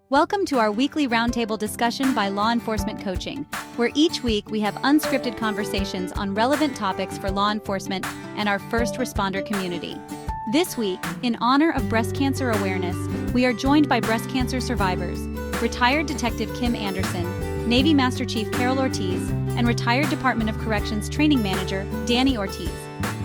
Welcome to our weekly roundtable discussion by Law Enforcement Coaching, where each week we have unscripted conversations on relevant topics for law enforcement and our first responder community. This week, in honor of Breast Cancer Awareness, we are joined by breast cancer survivors, retired Detective Kim Anderson, Navy Master Chief Carol Ortiz, and retired Department of Corrections Training Manager Dani Ortiz.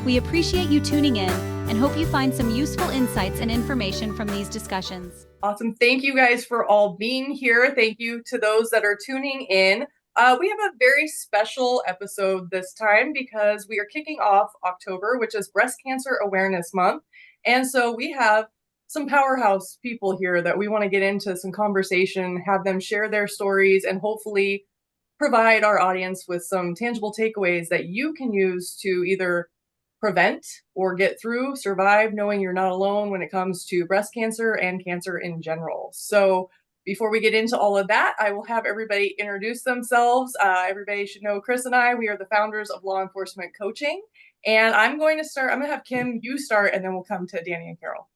We appreciate you tuning in and hope you find some useful insights and information from these discussions. Awesome. Thank you guys for all being here. Thank you to those that are tuning in. We have a very special episode this time because we are kicking off October, which is Breast Cancer Awareness Month. And so we have some powerhouse people here that we want to get into some conversation, have them share their stories, and hopefully provide our audience with some tangible takeaways that you can use to either prevent or get through, survive, knowing you're not alone when it comes to breast cancer and cancer in general. So before we get into all of that, I will have everybody introduce themselves. Everybody should know Chris and I, we are the founders of Law Enforcement Coaching. And I'm going to have Kim, you start, and then we'll come to Dani and Carol.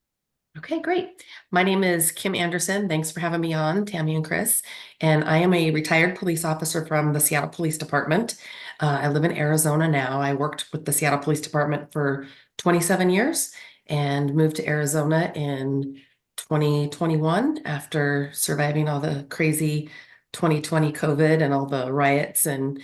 Okay, great. My name is Kim Anderson. Thanks for having me on, Tami and Chris. And I am a retired police officer from the Seattle Police Department. I live in Arizona now. I worked with the Seattle Police Department for 27 years and moved to Arizona in 2021 after surviving all the crazy 2020 COVID and all the riots in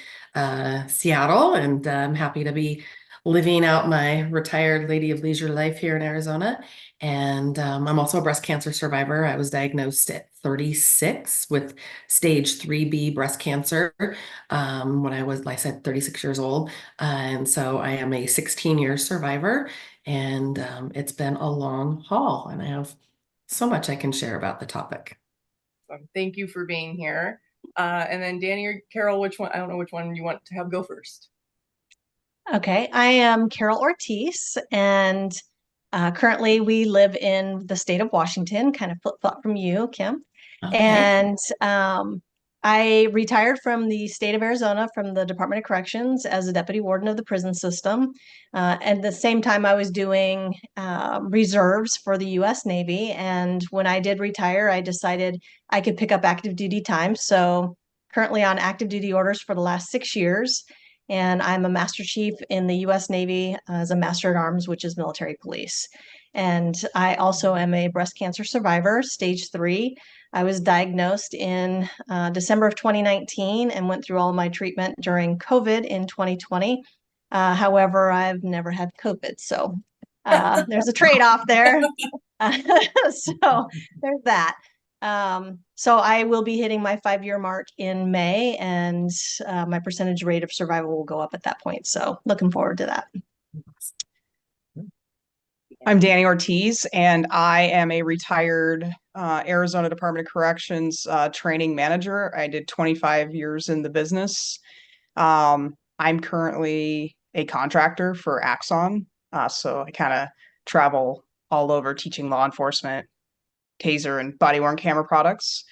Seattle. And I'm happy to be living out my retired lady of leisure life here in Arizona. And I'm also a breast cancer survivor. I was diagnosed at 36 with stage 3B breast cancer when I was, like I said, 36 years old. And so I am a 16-year survivor, and it's been a long haul, and I have so much I can share about the topic. Thank you for being here. And then Dani or Carol, which one? I don't know which one you want to have go first. Okay, I am Carol Ortiz, and currently we live in the state of Washington, kind of flip-flop from you, Kim. Okay. And I retired from the state of Arizona from the Department of Corrections as a deputy warden of the prison system. At the same time, I was doing reserves for the U.S. Navy. And when I did retire, I decided I could pick up active duty time. So currently on active duty orders for the last 6 years. And I'm a Master Chief in the U.S. Navy as a Master at Arms, which is military police. And I also am a breast cancer survivor, stage 3. I was diagnosed in December of 2019 and went through all my treatment during COVID in 2020. However, I've never had COVID, so there's a trade-off there. So there's that. So I will be hitting my 5-year mark in May, and my percentage rate of survival will go up at that point. So looking forward to that. I'm Dani Ortiz, and I am a retired Arizona Department of Corrections training manager. I did 25 years in the business. I'm currently a contractor for Axon, so I kind of travel all over teaching law enforcement taser and body-worn camera products.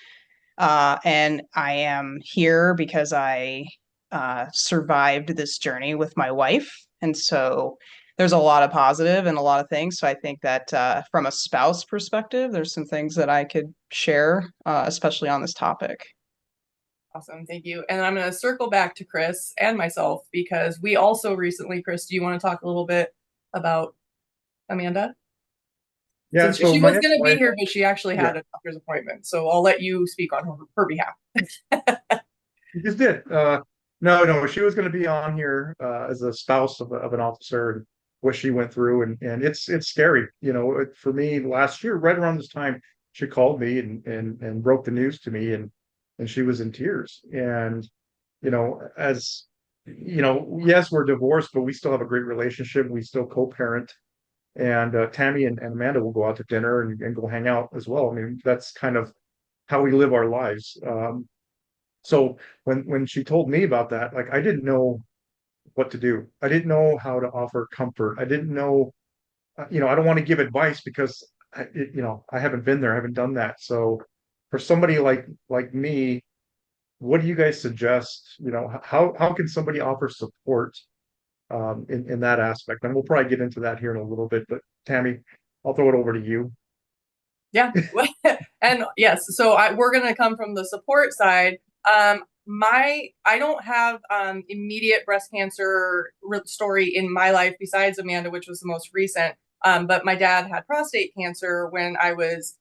And I am here because I survived this journey with my wife. And so there's a lot of positive and a lot of things. So I think that from a spouse perspective, there's some things that I could share, especially on this topic. Awesome. Thank you. And I'm going to circle back to Chris and myself because we also recently, Chris, do you want to talk a little bit about Amanda? Yeah, so she was going to be here, but she actually had a doctor's appointment. So I'll let you speak on her behalf. You just did. No, she was going to be on here as a spouse of an officer, and what she went through, and it's scary. You know, for me last year, right around this time, she called me and broke the news to me, and she was in tears. And you know, as you know, yes, we're divorced, but we still have a great relationship. We still co-parent. And Tami and Amanda will go out to dinner and go hang out as well. I mean, that's kind of how we live our lives. So when she told me about that, like, I didn't know what to do. I didn't know how to offer comfort. I didn't know, I don't want to give advice because I haven't been there. I haven't done that. So for somebody like me, what do you guys suggest? How can somebody offer support in that aspect? And we'll probably get into that here in a little bit, but Tami, I'll throw it over to you. Yeah. And yes, so we're going to come from the support side. I don't have immediate breast cancer story in my life besides Amanda, which was the most recent. But my dad had prostate cancer when I was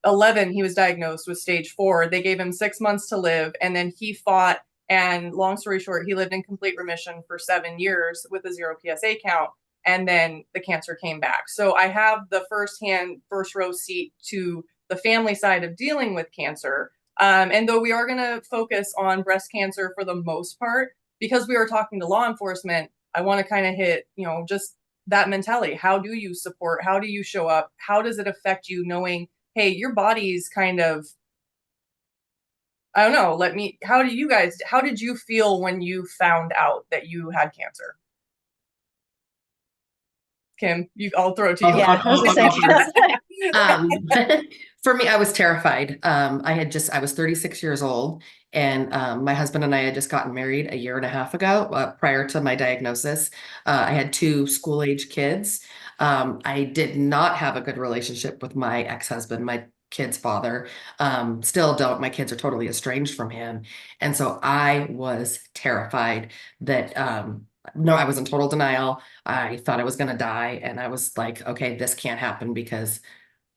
11. He was diagnosed with stage 4. They gave him 6 months to live, and then he fought. And long story short, he lived in complete remission for 7 years with a 0 PSA count. And then the cancer came back. So I have the first row seat to the family side of dealing with cancer. And though we are going to focus on breast cancer for the most part, because we are talking to law enforcement, I want to kind of hit, just that mentality. How do you support? How do you show up? How does it affect you knowing, hey, your body's kind of, I don't know, how did you feel when you found out that you had cancer? Kim, I'll throw it to you. Yeah, I was gonna say. For me, I was terrified. I was 36 years old, and my husband and I had just gotten married a year and a half ago, prior to my diagnosis. I had 2 school-age kids. I did not have a good relationship with my ex-husband, my kid's father. Still don't. My kids are totally estranged from him. And so I was terrified that, no, I was in total denial. I thought I was going to die. And I was like, okay, this can't happen because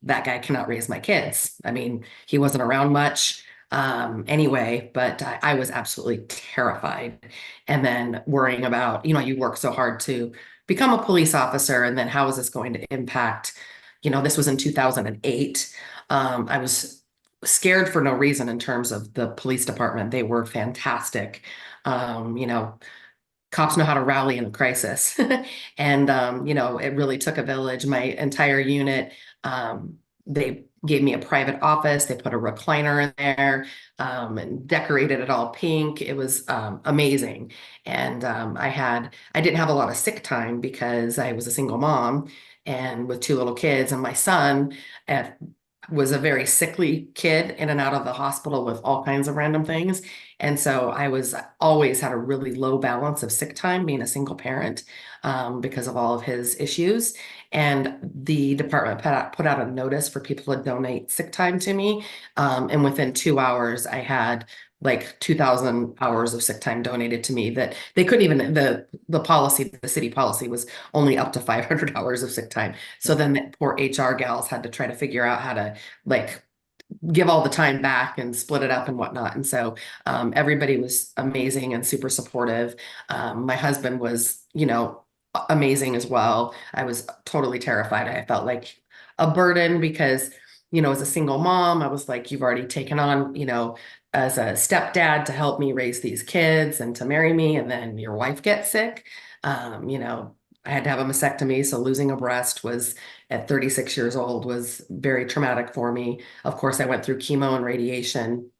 that guy cannot raise my kids. I mean, he wasn't around much anyway, but I was absolutely terrified. And then worrying about, you work so hard to become a police officer, and then how is this going to impact, this was in 2008. I was scared for no reason in terms of the police department. They were fantastic. Cops know how to rally in a crisis. And, it really took a village. My entire unit, they gave me a private office. They put a recliner in there, and decorated it all pink. It was amazing. And I didn't have a lot of sick time because I was a single mom and with 2 little kids. And my son was a very sickly kid, in and out of the hospital with all kinds of random things. And so I was always had a really low balance of sick time being a single parent, because of all of his issues. And the department put out a notice for people to donate sick time to me. And within 2 hours, I had like 2,000 hours of sick time donated to me that they couldn't even, the city policy was only up to 500 hours of sick time. So then the poor HR gals had to try to figure out how to give all the time back and split it up and whatnot. And so everybody was amazing and super supportive. My husband was, amazing as well. I was totally terrified. I felt like a burden because, as a single mom, I was like, you've already taken on, as a stepdad to help me raise these kids and to marry me, and then your wife gets sick. I had to have a mastectomy, so losing a breast was at 36 years old was very traumatic for me. Of course, I went through chemo and radiation,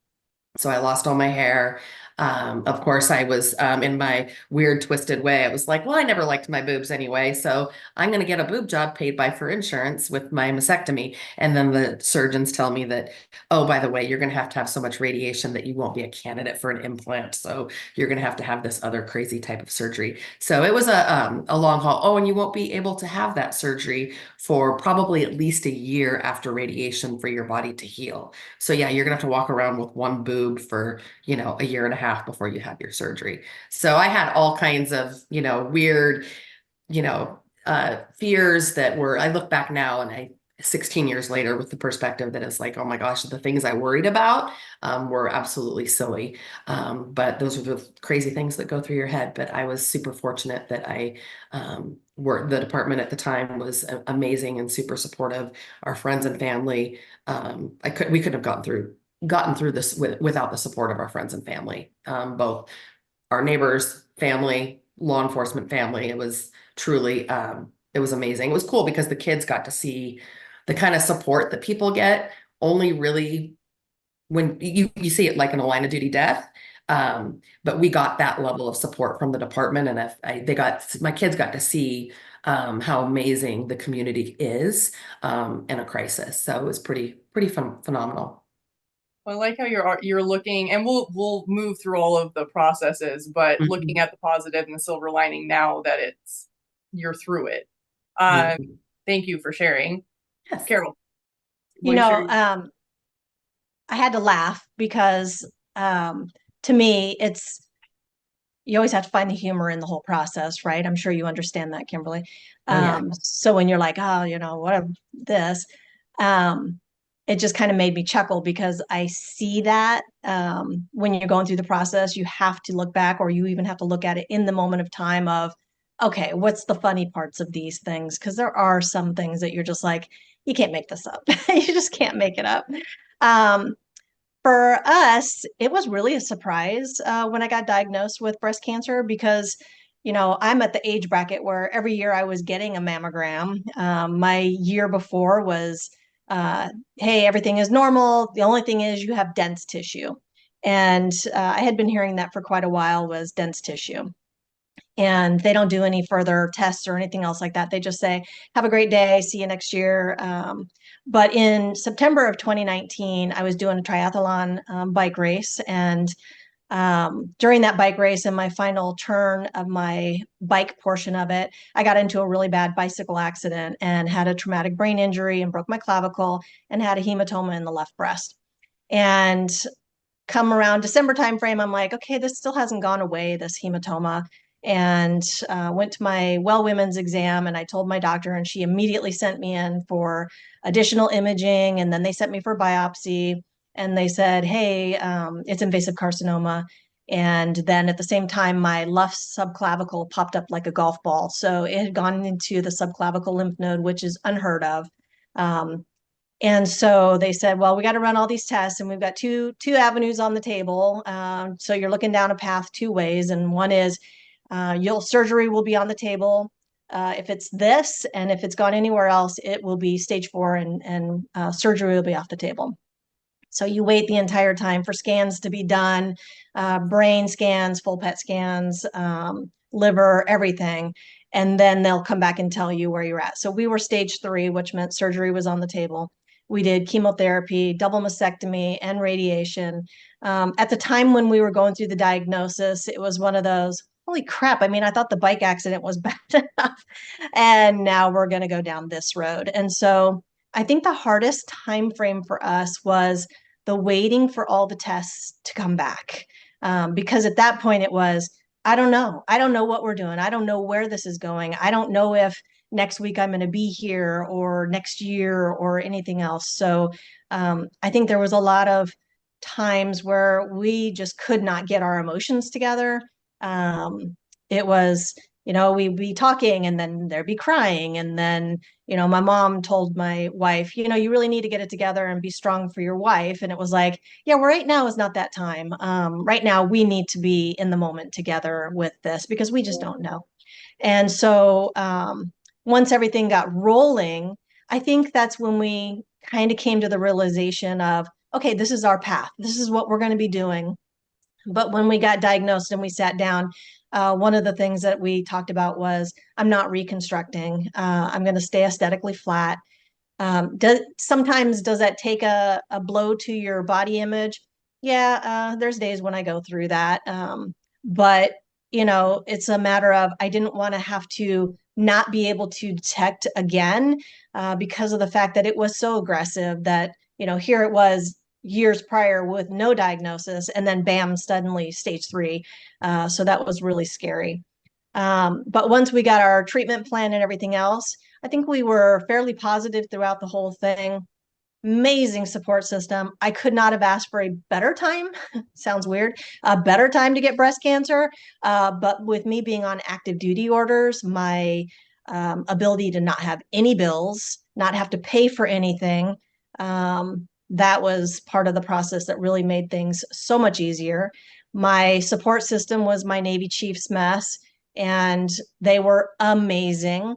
so I lost all my hair. Of course, I was in my weird, twisted way. I was like, well, I never liked my boobs anyway, so I'm going to get a boob job paid by for insurance with my mastectomy. And then the surgeons tell me that, oh, by the way, you're going to have so much radiation that you won't be a candidate for an implant. So you're going to have this other crazy type of surgery. So it was a long haul. Oh, and you won't be able to have that surgery for probably at least a year after radiation for your body to heal. So yeah, you're going to have to walk around with one boob for, a year and a half before you have your surgery. So I had all kinds of, weird, fears that I look back now and 16 years later with the perspective that it's like, oh my gosh, the things I worried about were absolutely silly. But those are the crazy things that go through your head. But I was super fortunate that the department at the time was amazing and super supportive. Our friends and family, we couldn't have gotten through this without the support of our friends and family, both our neighbors, family, law enforcement family. It was truly, it was amazing. It was cool because the kids got to see the kind of support that people get only really when you see it like in a line of duty death. But we got that level of support from the department, and my kids got to see how amazing the community is in a crisis. So it was pretty phenomenal. Well, I like how you're looking, and we'll move through all of the processes, but looking at the positive and the silver lining now that you're through it. Thank you for sharing. Yes. Carol. You know, I had to laugh because to me, you always have to find the humor in the whole process, right? I'm sure you understand that, Kimberly. Oh, yeah. So when you're like, oh, whatever this, it just kind of made me chuckle because I see that when you're going through the process, you have to look back, or you even have to look at it in the moment of time of, okay, what's the funny parts of these things? Because there are some things that you're just like, you can't make this up. You just can't make it up. Um, for us, it was really a surprise when I got diagnosed with breast cancer because, I'm at the age bracket where every year I was getting a mammogram. My year before was, hey, everything is normal. The only thing is you have dense tissue. And I had been hearing that for quite a while, was dense tissue. And they don't do any further tests or anything else like that. They just say, have a great day, see you next year. But in September of 2019, I was doing a triathlon bike race. And during that bike race, in my final turn of my bike portion of it, I got into a really bad bicycle accident and had a traumatic brain injury and broke my clavicle and had a hematoma in the left breast. And come around December timeframe, I'm like, okay, this still hasn't gone away, this hematoma. And went to my well women's exam, and I told my doctor, and she immediately sent me in for additional imaging. And then they sent me for biopsy, and they said, hey, it's invasive carcinoma. And then at the same time, my left subclavicle popped up like a golf ball. So it had gone into the subclavicle lymph node, which is unheard of. And so they said, well, we got to run all these tests, and we've got two avenues on the table. So you're looking down a path two ways. And one is surgery will be on the table. If it's this, and if it's gone anywhere else, it will be stage 4, and surgery will be off the table. So you wait the entire time for scans to be done, brain scans, full PET scans, liver, everything. And then they'll come back and tell you where you're at. So we were stage 3, which meant surgery was on the table. We did chemotherapy, double mastectomy, and radiation. At the time when we were going through the diagnosis, it was one of those, holy crap. I mean, I thought the bike accident was bad enough. And now we're going to go down this road. And so I think the hardest time frame for us was the waiting for all the tests to come back. Because at that point it was, I don't know. I don't know what we're doing. I don't know where this is going. I don't know if next week I'm going to be here or next year or anything else. So I think there was a lot of times where we just could not get our emotions together. It was, we'd be talking and then there'd be crying. And then, my mom told my wife, you really need to get it together and be strong for your wife. And it was like, yeah, well, right now is not that time. Right now we need to be in the moment together with this because we just don't know. And so once everything got rolling, I think that's when we kind of came to the realization of, okay, this is our path. This is what we're going to be doing. But when we got diagnosed and we sat down, one of the things that we talked about was, I'm not reconstructing. I'm going to stay aesthetically flat. Sometimes does that take a blow to your body image? Yeah, there's days when I go through that. But, it's a matter of, I didn't want to have to not be able to detect again because of the fact that it was so aggressive that, here it was years prior with no diagnosis, and then bam, suddenly stage 3. So that was really scary. But once we got our treatment plan and everything else, I think we were fairly positive throughout the whole thing. Amazing support system. I could not have asked for a better time. Sounds weird. A better time to get breast cancer. But with me being on active duty orders, my ability to not have any bills, not have to pay for anything, that was part of the process that really made things so much easier. My support system was my Navy Chiefs mess, and they were amazing.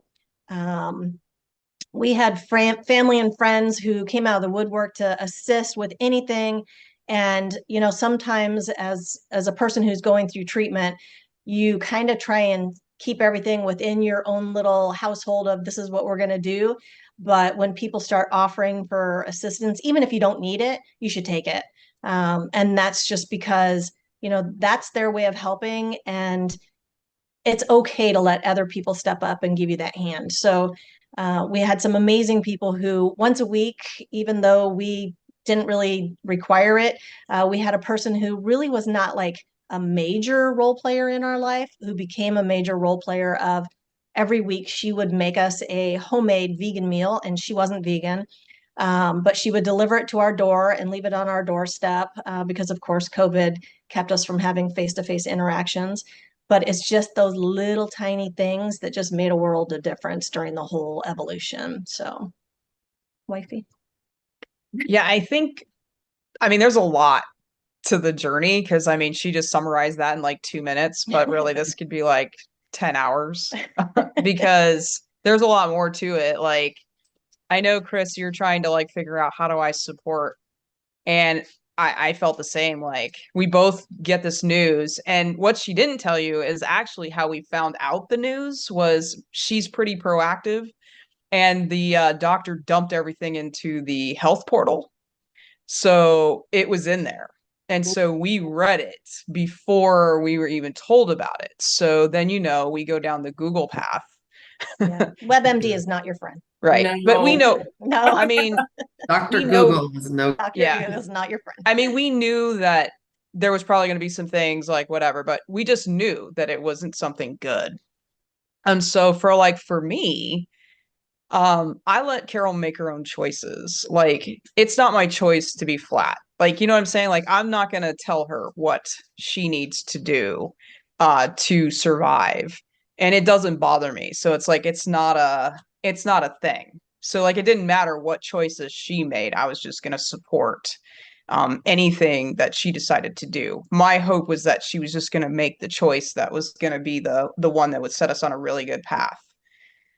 We had family and friends who came out of the woodwork to assist with anything. And, sometimes as a person who's going through treatment, you kind of try and keep everything within your own little household of this is what we're going to do. But when people start offering for assistance, even if you don't need it, you should take it. And that's just because, that's their way of helping. And it's okay to let other people step up and give you that hand. So We had some amazing people who once a week, even though we didn't really require it, we had a person who really was not like a major role player in our life, who became a major role player of every week she would make us a homemade vegan meal, and she wasn't vegan. But she would deliver it to our door and leave it on our doorstep because, of course, COVID kept us from having face-to-face interactions. But it's just those little tiny things that just made a world of difference during the whole evolution. So, wifey. Yeah, I mean, there's a lot to the journey because, I mean, she just summarized that in like 2 minutes, but really this could be like 10 hours because there's a lot more to it. Like, I know, Chris, you're trying to like figure out how do I support, and I felt the same. Like, we both get this news, and what she didn't tell you is actually how we found out the news was she's pretty proactive, and the doctor dumped everything into the health portal. So it was in there. And so we read it before we were even told about it. So then, we go down the Google path. Yeah. WebMD is not your friend. Right. No. But we know, No. I mean, Dr. we know- Google is no. Dr. Yeah. Google is not your friend. I mean, we knew that there was probably going to be some things like whatever, but we just knew that it wasn't something good. And so for me, I let Carol make her own choices. Like, it's not my choice to be flat. Like, you know what I'm saying? Like, I'm not going to tell her what she needs to do to survive. And it doesn't bother me. So it's like it's not a thing. So like it didn't matter what choices she made. I was just going to support anything that she decided to do. My hope was that she was just going to make the choice that was going to be the one that would set us on a really good path.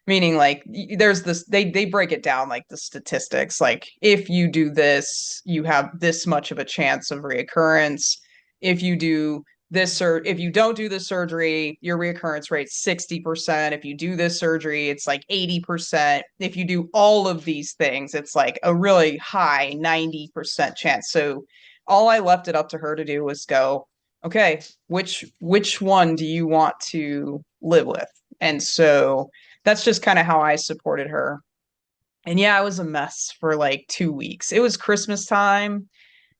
Meaning, like, there's this, they break it down, like the statistics, like if you do this, you have this much of a chance of reoccurrence. If you do this, or if you don't do the surgery, your reoccurrence rate's 60%. If you do this surgery, it's like 80%. If you do all of these things, it's like a really high 90% chance. So all I left it up to her to do was go, okay, which one do you want to live with? And so that's just kind of how I supported her. And yeah, it was a mess for like 2 weeks. It was Christmas time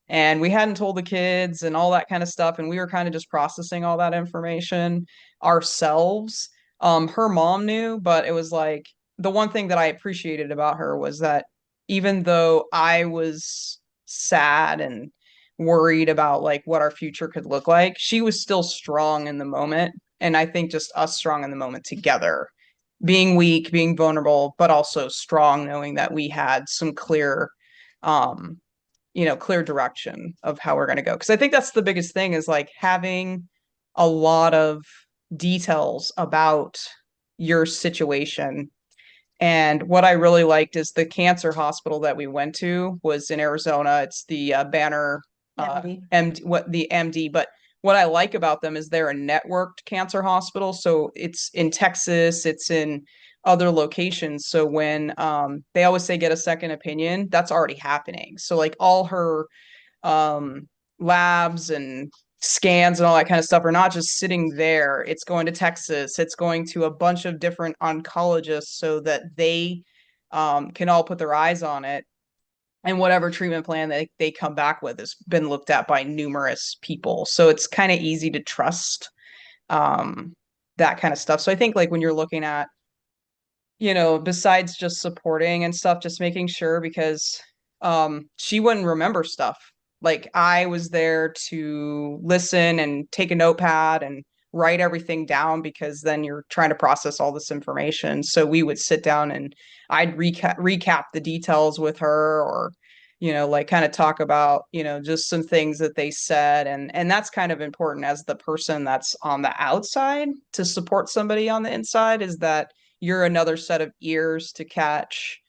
and we hadn't told the kids and all that kind of stuff. And we were kind of just processing all that information ourselves. Her mom knew, but it was like the one thing that I appreciated about her was that even though I was sad and worried about like what our future could look like, she was still strong in the moment. And I think just us strong in the moment together, being weak, being vulnerable, but also strong, knowing that we had some clear, clear direction of how we're going to go. Because I think that's the biggest thing is like having a lot of details about your situation. And what I really liked is the cancer hospital that we went to was in Arizona. It's the Banner MD, but what I like about them is they're a networked cancer hospital. So it's in Texas, it's in other locations. So when they always say get a second opinion, that's already happening. So like all her labs and scans and all that kind of stuff are not just sitting there. It's going to Texas. It's going to a bunch of different oncologists so that they can all put their eyes on it. And whatever treatment plan they come back with has been looked at by numerous people. So it's kind of easy to trust that kind of stuff. So I think like when you're looking at, besides just supporting and stuff, just making sure because she wouldn't remember stuff. Like I was there to listen and take a notepad and write everything down because then you're trying to process all this information. So we would sit down and I'd recap the details with her or, like kind of talk about, just some things that they said. And that's kind of important as the person that's on the outside to support somebody on the inside is that you're another set of ears to catch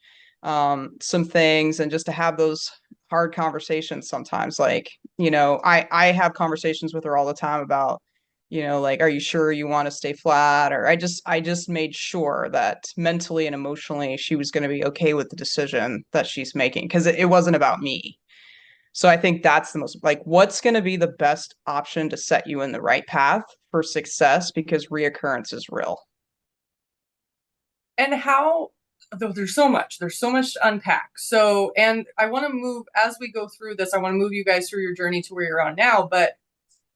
some things and just to have those hard conversations sometimes. Like, I have conversations with her all the time about, like, are you sure you want to stay flat? Or I just made sure that mentally and emotionally she was going to be okay with the decision that she's making because it wasn't about me. So I think that's the most like what's going to be the best option to set you in the right path for success because reoccurrence is real. And how though there's so much to unpack. So, and I want to move, as we go through this, I want to move you guys through your journey to where you're on now, but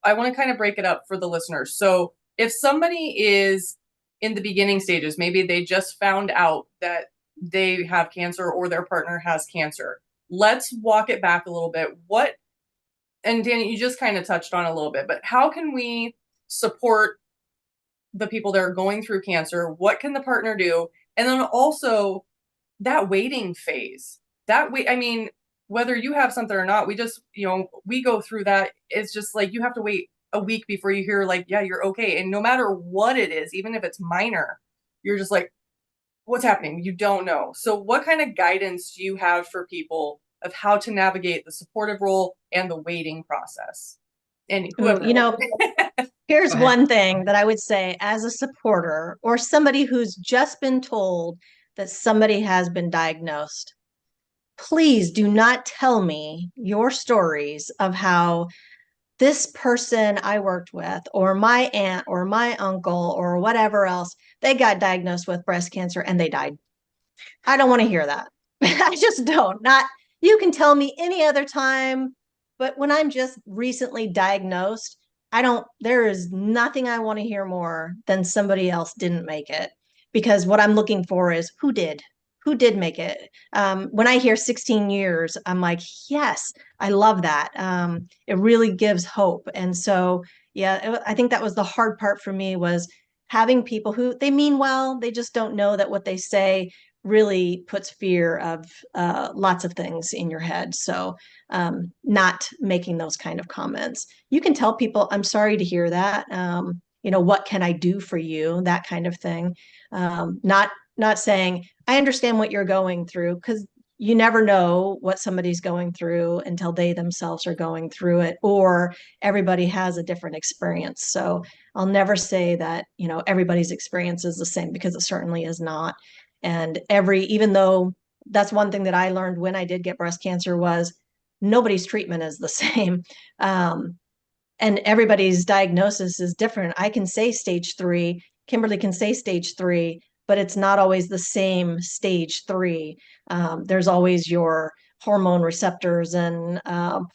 I want to kind of break it up for the listeners. So if somebody is in the beginning stages, maybe they just found out that they have cancer or their partner has cancer, let's walk it back a little bit. And Dani, you just kind of touched on a little bit, but how can we support the people that are going through cancer? What can the partner do? And then also that waiting phase, I mean, whether you have something or not, we just, we go through that. It's just like, you have to wait a week before you hear like, yeah, you're okay. And no matter what it is, even if it's minor, you're just like, what's happening? You don't know. So what kind of guidance do you have for people of how to navigate the supportive role and the waiting process? And whoever, here's one thing that I would say as a supporter or somebody who's just been told that somebody has been diagnosed. Please do not tell me your stories of how this person I worked with, or my aunt, or my uncle, or whatever else, they got diagnosed with breast cancer and they died. I don't want to hear that. I just don't. You can tell me any other time, but when I'm just recently diagnosed, there is nothing I want to hear more than somebody else didn't make it. Because what I'm looking for is who did make it. When I hear 16 years, I'm like, yes, I love that. It really gives hope. And so, yeah, I think that was the hard part for me, was having people who, they mean well, they just don't know that what they say really puts fear of lots of things in your head. So not making those kind of comments. You can tell people, I'm sorry to hear that. What can I do for you? That kind of thing. Not saying, I understand what you're going through, because you never know what somebody's going through until they themselves are going through it, or everybody has a different experience. So I'll never say that, everybody's experience is the same, because it certainly is not. And even though that's one thing that I learned when I did get breast cancer, was nobody's treatment is the same. And everybody's diagnosis is different. I can say stage 3, Kimberly can say stage 3, but it's not always the same stage 3. There's always your hormone receptors and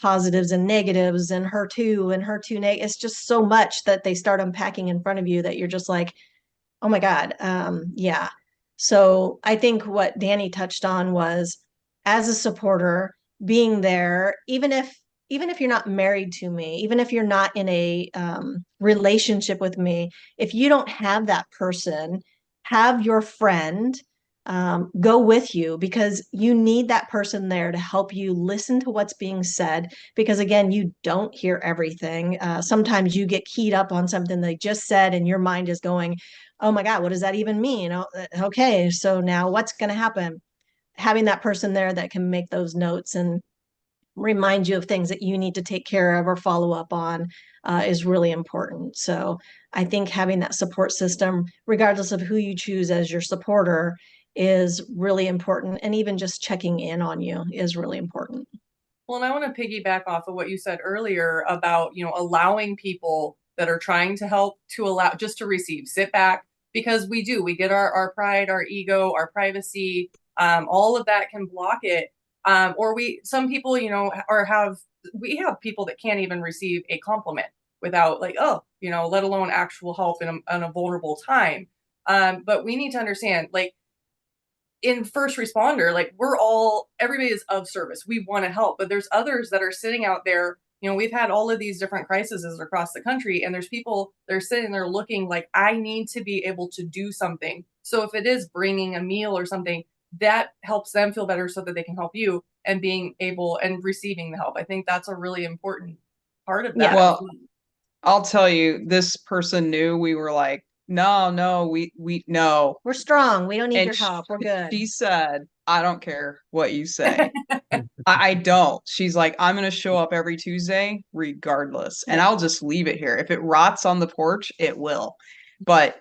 positives and negatives and HER2 and HER2 negative. It's just so much that they start unpacking in front of you that you're just like, oh my God. Yeah. So I think what Dani touched on was, as a supporter, being there, even if you're not married to me, even if you're not in a relationship with me, if you don't have that person, have your friend go with you, because you need that person there to help you listen to what's being said. Because again, you don't hear everything. Sometimes you get keyed up on something they just said and your mind is going, oh my God, what does that even mean? Okay, so now what's going to happen? Having that person there that can make those notes and remind you of things that you need to take care of or follow up on is really important. So I think having that support system, regardless of who you choose as your supporter, is really important. And even just checking in on you is really important. Well, and I want to piggyback off of what you said earlier about, allowing people that are trying to help to allow just to receive, sit back, because we get our pride, our ego, our privacy, all of that can block it. Or some people, we have people that can't even receive a compliment without like, let alone actual help in a vulnerable time. But we need to understand, like, in first responder, like, everybody is of service. We want to help, but there's others that are sitting out there. We've had all of these different crises across the country, and there's people that are sitting there looking like, I need to be able to do something. So if it is bringing a meal or something, that helps them feel better so that they can help you, and being able and receiving the help. I think that's a really important part of that. Yeah. Well, I'll tell you, this person knew we were like, no, we no. We're strong. We don't need your help. We're good. She said, I don't care what you say. I don't. She's like, I'm going to show up every Tuesday regardless. And I'll just leave it here. If it rots on the porch, it will. But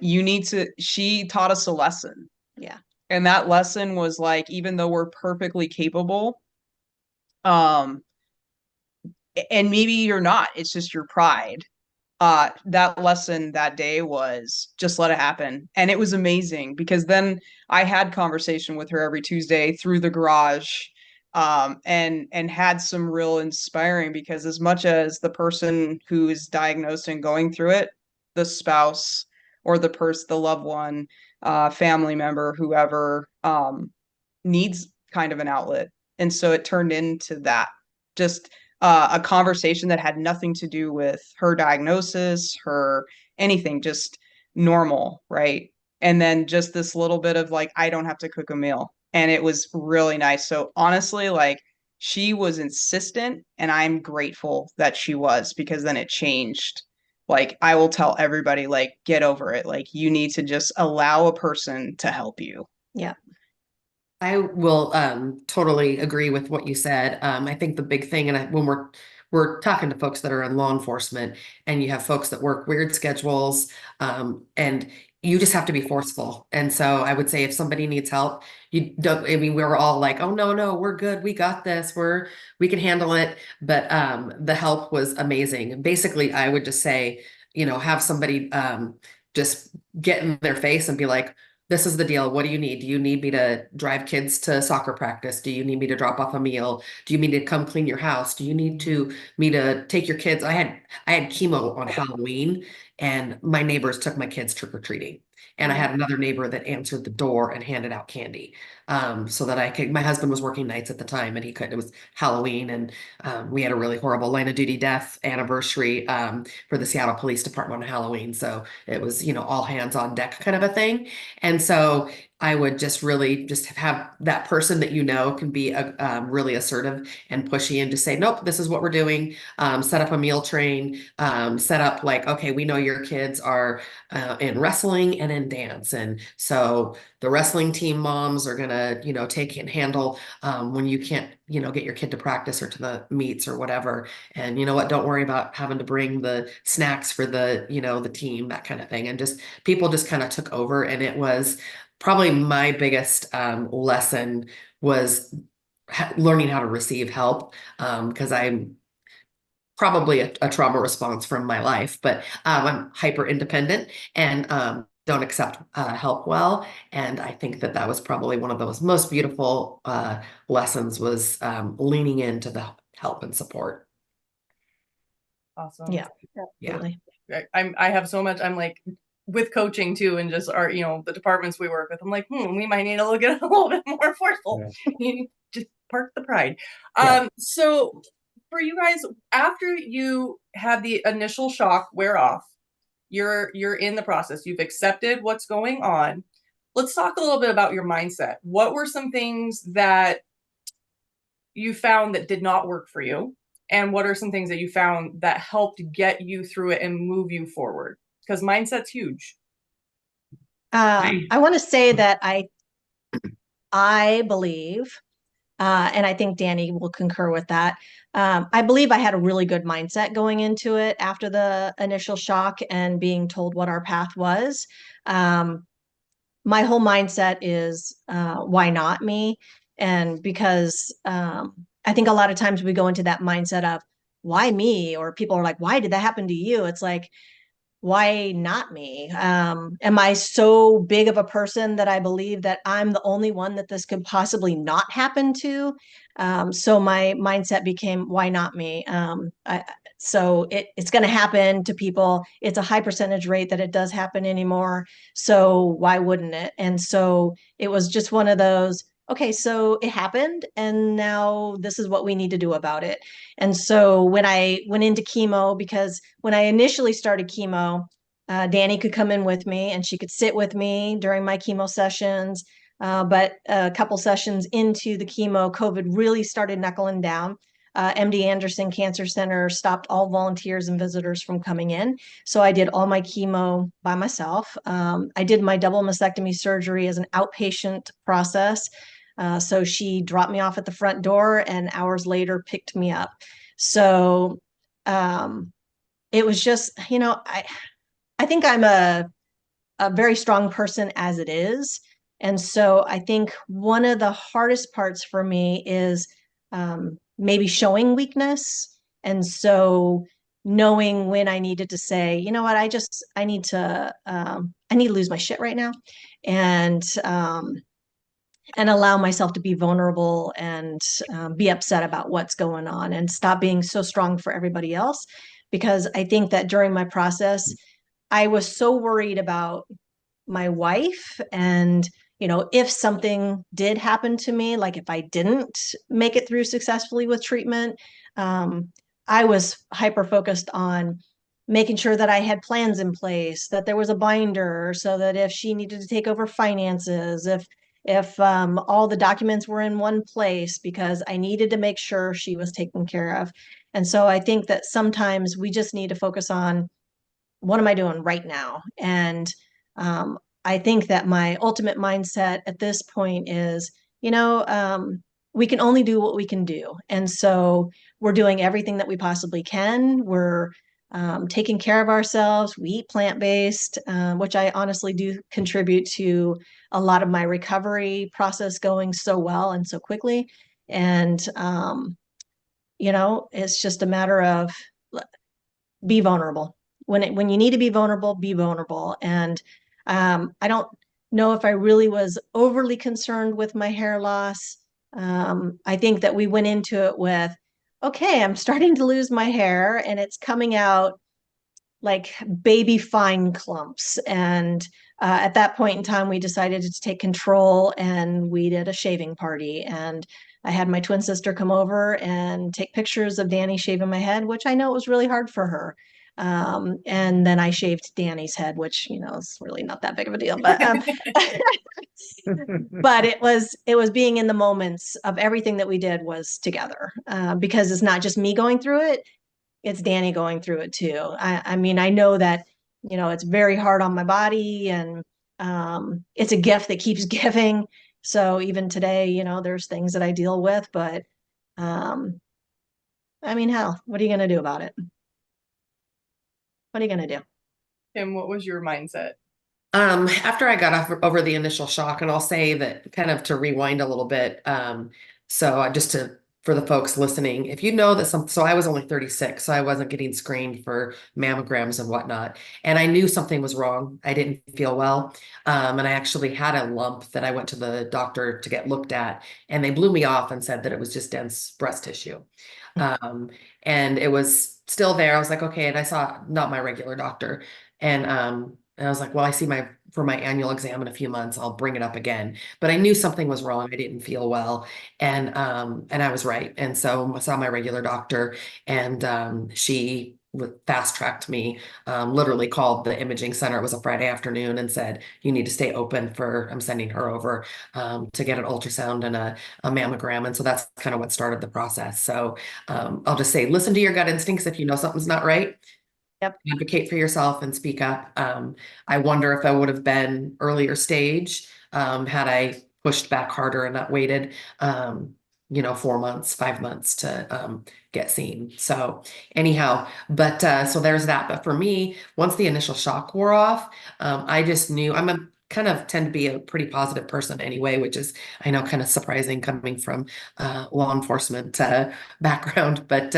she taught us a lesson. Yeah. And that lesson was like, even though we're perfectly capable, and maybe you're not, it's just your pride. that lesson that day was just let it happen. And it was amazing because then I had conversation with her every Tuesday through the garage, and had some real inspiring, because as much as the person who is diagnosed and going through it, the spouse or the loved one, family member, whoever, needs kind of an outlet. And so it turned into that, just a conversation that had nothing to do with her diagnosis, her anything, just normal, right? And then just this little bit of like, I don't have to cook a meal. And it was really nice. So honestly, like, she was insistent, and I'm grateful that she was, because then it changed. Like, I will tell everybody, like, get over it. Like, you need to just allow a person to help you. Yeah. I will totally agree with what you said. I think the big thing, and when we're talking to folks that are in law enforcement, and you have folks that work weird schedules, and you just have to be forceful. And so I would say if somebody needs help, you don't. I mean, we're all like, oh no, we're good, we got this, we can handle it. But the help was amazing. Basically, I would just say, have somebody just get in their face and be like, this is the deal. What do you need? Do you need me to drive kids to soccer practice? Do you need me to drop off a meal? Do you need to come clean your house? Do you need me to take your kids? I had chemo on Halloween, and my neighbors took my kids trick-or-treating. And I had another neighbor that answered the door and handed out candy. So that I could, my husband was working nights at the time, and it was Halloween, and we had a really horrible line of duty death anniversary for the Seattle Police Department on Halloween. So it was, all hands on deck kind of a thing. And so I would just really just have that person that can be really assertive and pushy, and just say, nope, this is what we're doing. Set up a meal train, set up like, okay, we know your kids are in wrestling and in dance. And so the wrestling team moms are going to, take and handle when you can't, get your kid to practice or to the meets or whatever. And you know what, don't worry about having to bring the snacks for the, the team, that kind of thing. And just people just kind of took over. And it was probably my biggest lesson was learning how to receive help, because I'm probably a trauma response from my life, but I'm hyper independent, and don't accept help well. And I think that was probably one of those most beautiful lessons, was leaning into the help and support. Awesome. Yeah, absolutely. I have so much, I'm like, with coaching too, and just our, the departments we work with, I'm like, we might need to look at a little bit more forceful. Yeah. Just park the pride. Yeah. So for you guys, after you have the initial shock wear off, you're in the process, you've accepted what's going on. Let's talk a little bit about your mindset. What were some things that you found that did not work for you? And what are some things that you found that helped get you through it and move you forward? Because mindset's huge. I want to say that I believe, and I think Dani will concur with that. I believe I had a really good mindset going into it after the initial shock and being told what our path was. My whole mindset is, why not me? And because I think a lot of times we go into that mindset of, why me? Or people are like, why did that happen to you? It's like, why not me? Am I so big of a person that I believe that I'm the only one that this could possibly not happen to? So my mindset became, why not me? So it's going to happen to people. It's a high percentage rate that it does happen anymore. So why wouldn't it? And so it was just one of those, okay, so it happened, and now this is what we need to do about it. And so when I went into chemo, because when I initially started chemo, Dani could come in with me and she could sit with me during my chemo sessions. But a couple sessions into the chemo, COVID really started knuckling down. MD Anderson Cancer Center stopped all volunteers and visitors from coming in. So I did all my chemo by myself. I did my double mastectomy surgery as an outpatient process. So she dropped me off at the front door and hours later picked me up. So it was just, I think I'm a very strong person as it is. And so I think one of the hardest parts for me is maybe showing weakness. And so knowing when I needed to say, you know what, I need to lose my shit right now, and allow myself to be vulnerable and be upset about what's going on and stop being so strong for everybody else. Because I think that during my process, I was so worried about my wife, and if something did happen to me, like if I didn't make it through successfully with treatment, I was hyper focused on making sure that I had plans in place, that there was a binder so that if she needed to take over finances, if all the documents were in one place, because I needed to make sure she was taken care of. And so I think that sometimes we just need to focus on, what am I doing right now? And I think that my ultimate mindset at this point is, we can only do what we can do. And so we're doing everything that we possibly can. We're taking care of ourselves. We eat plant-based, which I honestly do contribute to a lot of my recovery process going so well and so quickly. And, it's just a matter of, be vulnerable. When you need to be vulnerable, be vulnerable. And I don't know if I really was overly concerned with my hair loss. I think that we went into it with, okay, I'm starting to lose my hair and it's coming out like baby fine clumps. And at that point in time, we decided to take control, and we did a shaving party. And I had my twin sister come over and take pictures of Dani shaving my head, which I know was really hard for her. And then I shaved Dani's head, which, is really not that big of a deal, but, but it was being in the moments of everything that we did was together, because it's not just me going through it. It's Dani going through it too. I mean, I know that, it's very hard on my body, and it's a gift that keeps giving. So even today, there's things that I deal with, but I mean, hell, what are you going to do about it? What are you going to do? Kim, what was your mindset? After I got over the initial shock, and I'll say that kind of to rewind a little bit. For the folks listening, if you know that so I was only 36, so I wasn't getting screened for mammograms and whatnot. And I knew something was wrong. I didn't feel well. And I actually had a lump that I went to the doctor to get looked at, and they blew me off and said that it was just dense breast tissue. And it was still there. I was like, okay. And I saw not my regular doctor. And I was like, well, I see for my annual exam in a few months, I'll bring it up again. But I knew something was wrong. I didn't feel well. And I was right. And so I saw my regular doctor, and she fast tracked me, literally called the imaging center. It was a Friday afternoon, and said, you need to stay open I'm sending her over to get an ultrasound and a mammogram. And so that's kind of what started the process. So I'll just say, listen to your gut instincts. If you know something's not right, Yep. advocate for yourself and speak up. I wonder if I would have been earlier stage had I pushed back harder and not waited, 4 months, 5 months to get seen. So anyhow, but so there's that. But for me, once the initial shock wore off, I just knew kind of tend to be a pretty positive person anyway, which is, I know, kind of surprising coming from law enforcement background, but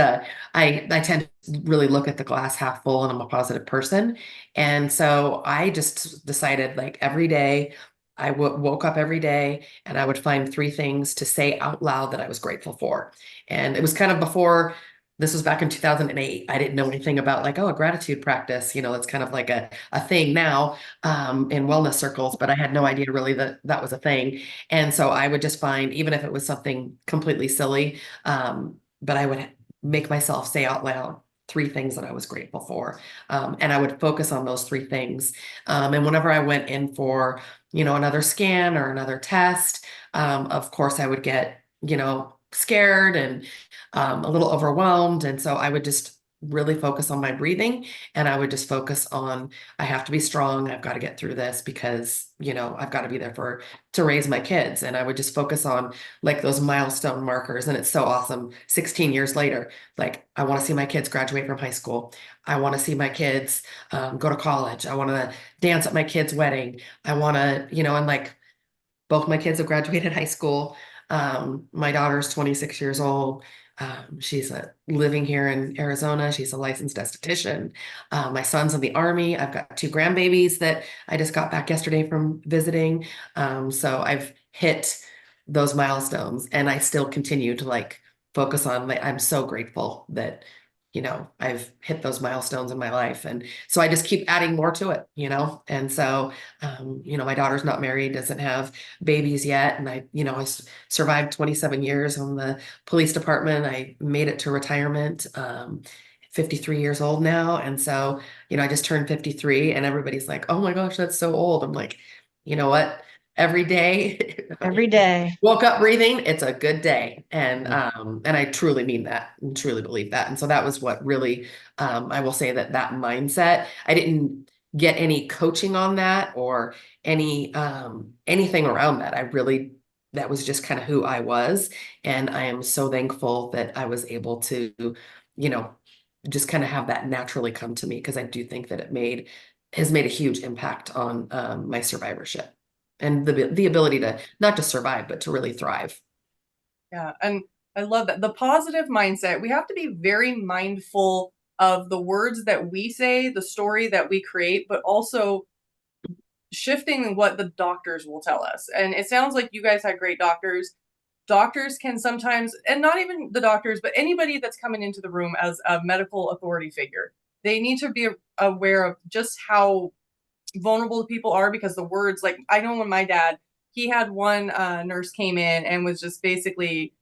I tend to really look at the glass half full, and I'm a positive person. And so I just decided, like, every day I woke up every day, and I would find 3 things to say out loud that I was grateful for. And it was kind of before. This was back in 2008. I didn't know anything about, like, a gratitude practice. It's kind of like a thing now in wellness circles, but I had no idea really that that was a thing. And so I would just find, even if it was something completely silly, but I would make myself say out loud 3 things that I was grateful for. And I would focus on those 3 things. And whenever I went in for, another scan or another test, of course I would get, scared and a little overwhelmed. And so I would just really focus on my breathing, and I would just focus on, I have to be strong. I've got to get through this because, I've got to be there to raise my kids. And I would just focus on, like, those milestone markers. And it's so awesome. 16 years later, like, I want to see my kids graduate from high school. I want to see my kids go to college. I want to dance at my kids' wedding. I want to, and, like, both my kids have graduated high school. My daughter's 26 years old. She's living here in Arizona. She's a licensed esthetician. My son's in the Army. I've got 2 grandbabies that I just got back yesterday from visiting. So I've hit those milestones, and I still continue to like focus on, like, I'm so grateful that, I've hit those milestones in my life. And so I just keep adding more to it, and so, my daughter's not married, doesn't have babies yet. And I survived 27 years on the police department. I made it to retirement, 53 years old now. And so, I just turned 53, and everybody's like, oh my gosh, that's so old. I'm like, you know what? Every day, Every day. woke up breathing, it's a good day. And I truly mean that and truly believe that. And so that was what really, I will say that mindset, I didn't get any coaching on that or anything around that. That was just kind of who I was. And I am so thankful that I was able to, you know, just kind of have that naturally come to me, because I do think that has made a huge impact on my survivorship and the ability to not just survive, but to really thrive. Yeah, and I love that. The positive mindset, we have to be very mindful of the words that we say, the story that we create, but also shifting what the doctors will tell us. And it sounds like you guys had great doctors. Doctors can sometimes, and not even the doctors, but anybody that's coming into the room as a medical authority figure, they need to be aware of just how vulnerable people are, because the words, like, I know when my dad, he had one nurse came in and was just basically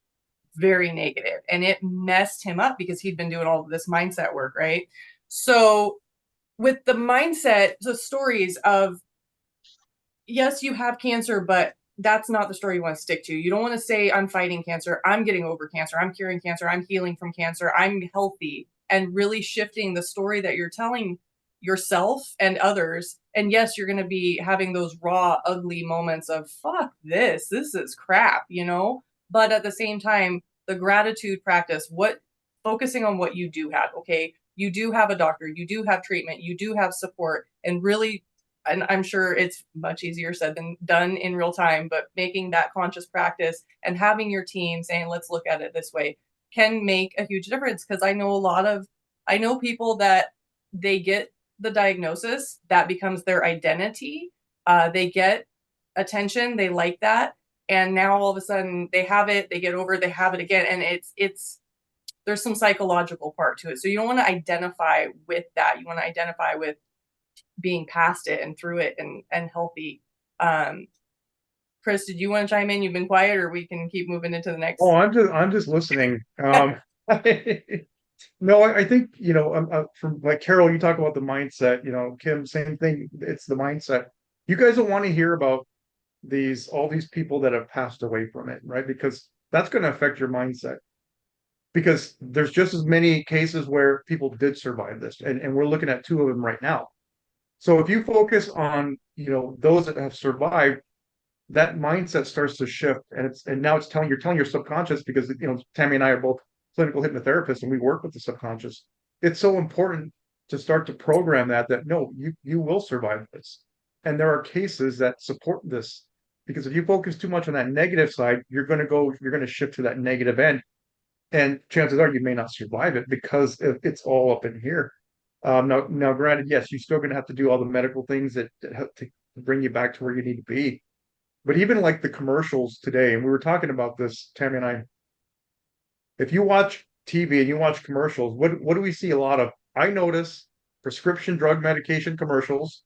very negative, and it messed him up because he'd been doing all of this mindset work, right? So with the mindset, the stories of, yes, you have cancer, but that's not the story you want to stick to. You don't want to say, I'm fighting cancer, I'm getting over cancer, I'm curing cancer, I'm healing from cancer, I'm healthy, and really shifting the story that you're telling yourself and others. And yes, you're going to be having those raw, ugly moments of, fuck this is crap, But at the same time, the gratitude practice, focusing on what you do have. Okay, you do have a doctor, you do have treatment, you do have support, and really, and I'm sure it's much easier said than done in real time, but making that conscious practice and having your team saying, let's look at it this way, can make a huge difference. Because I know people that they get the diagnosis, that becomes their identity. They get attention, they like that, and now all of a sudden they have it, they get over it, they have it again, and it's there's some psychological part to it. So you don't want to identify with that. You want to identify with being past it and through it and healthy. Chris, did you want to chime in? You've been quiet, or we can keep moving into the next. Oh, I'm just listening. No, I think, from like Carol, you talk about the mindset, Kim, same thing. It's the mindset. You guys don't want to hear about all these people that have passed away from it, right? Because that's going to affect your mindset. Because there's just as many cases where people did survive this, and we're looking at 2 of them right now. So if you focus on, those that have survived, that mindset starts to shift, and now you're telling your subconscious, because Tami and I are both clinical hypnotherapists and we work with the subconscious. It's so important to start to program that no, you will survive this. And there are cases that support this, because if you focus too much on that negative side, you're going to shift to that negative end, and chances are you may not survive it, because it's all up in here. Now, granted, yes, you're still going to have to do all the medical things that help to bring you back to where you need to be. But even like the commercials today, and we were talking about this, Tami and I, if you watch TV and you watch commercials, what do we see a lot of? I notice prescription drug medication commercials,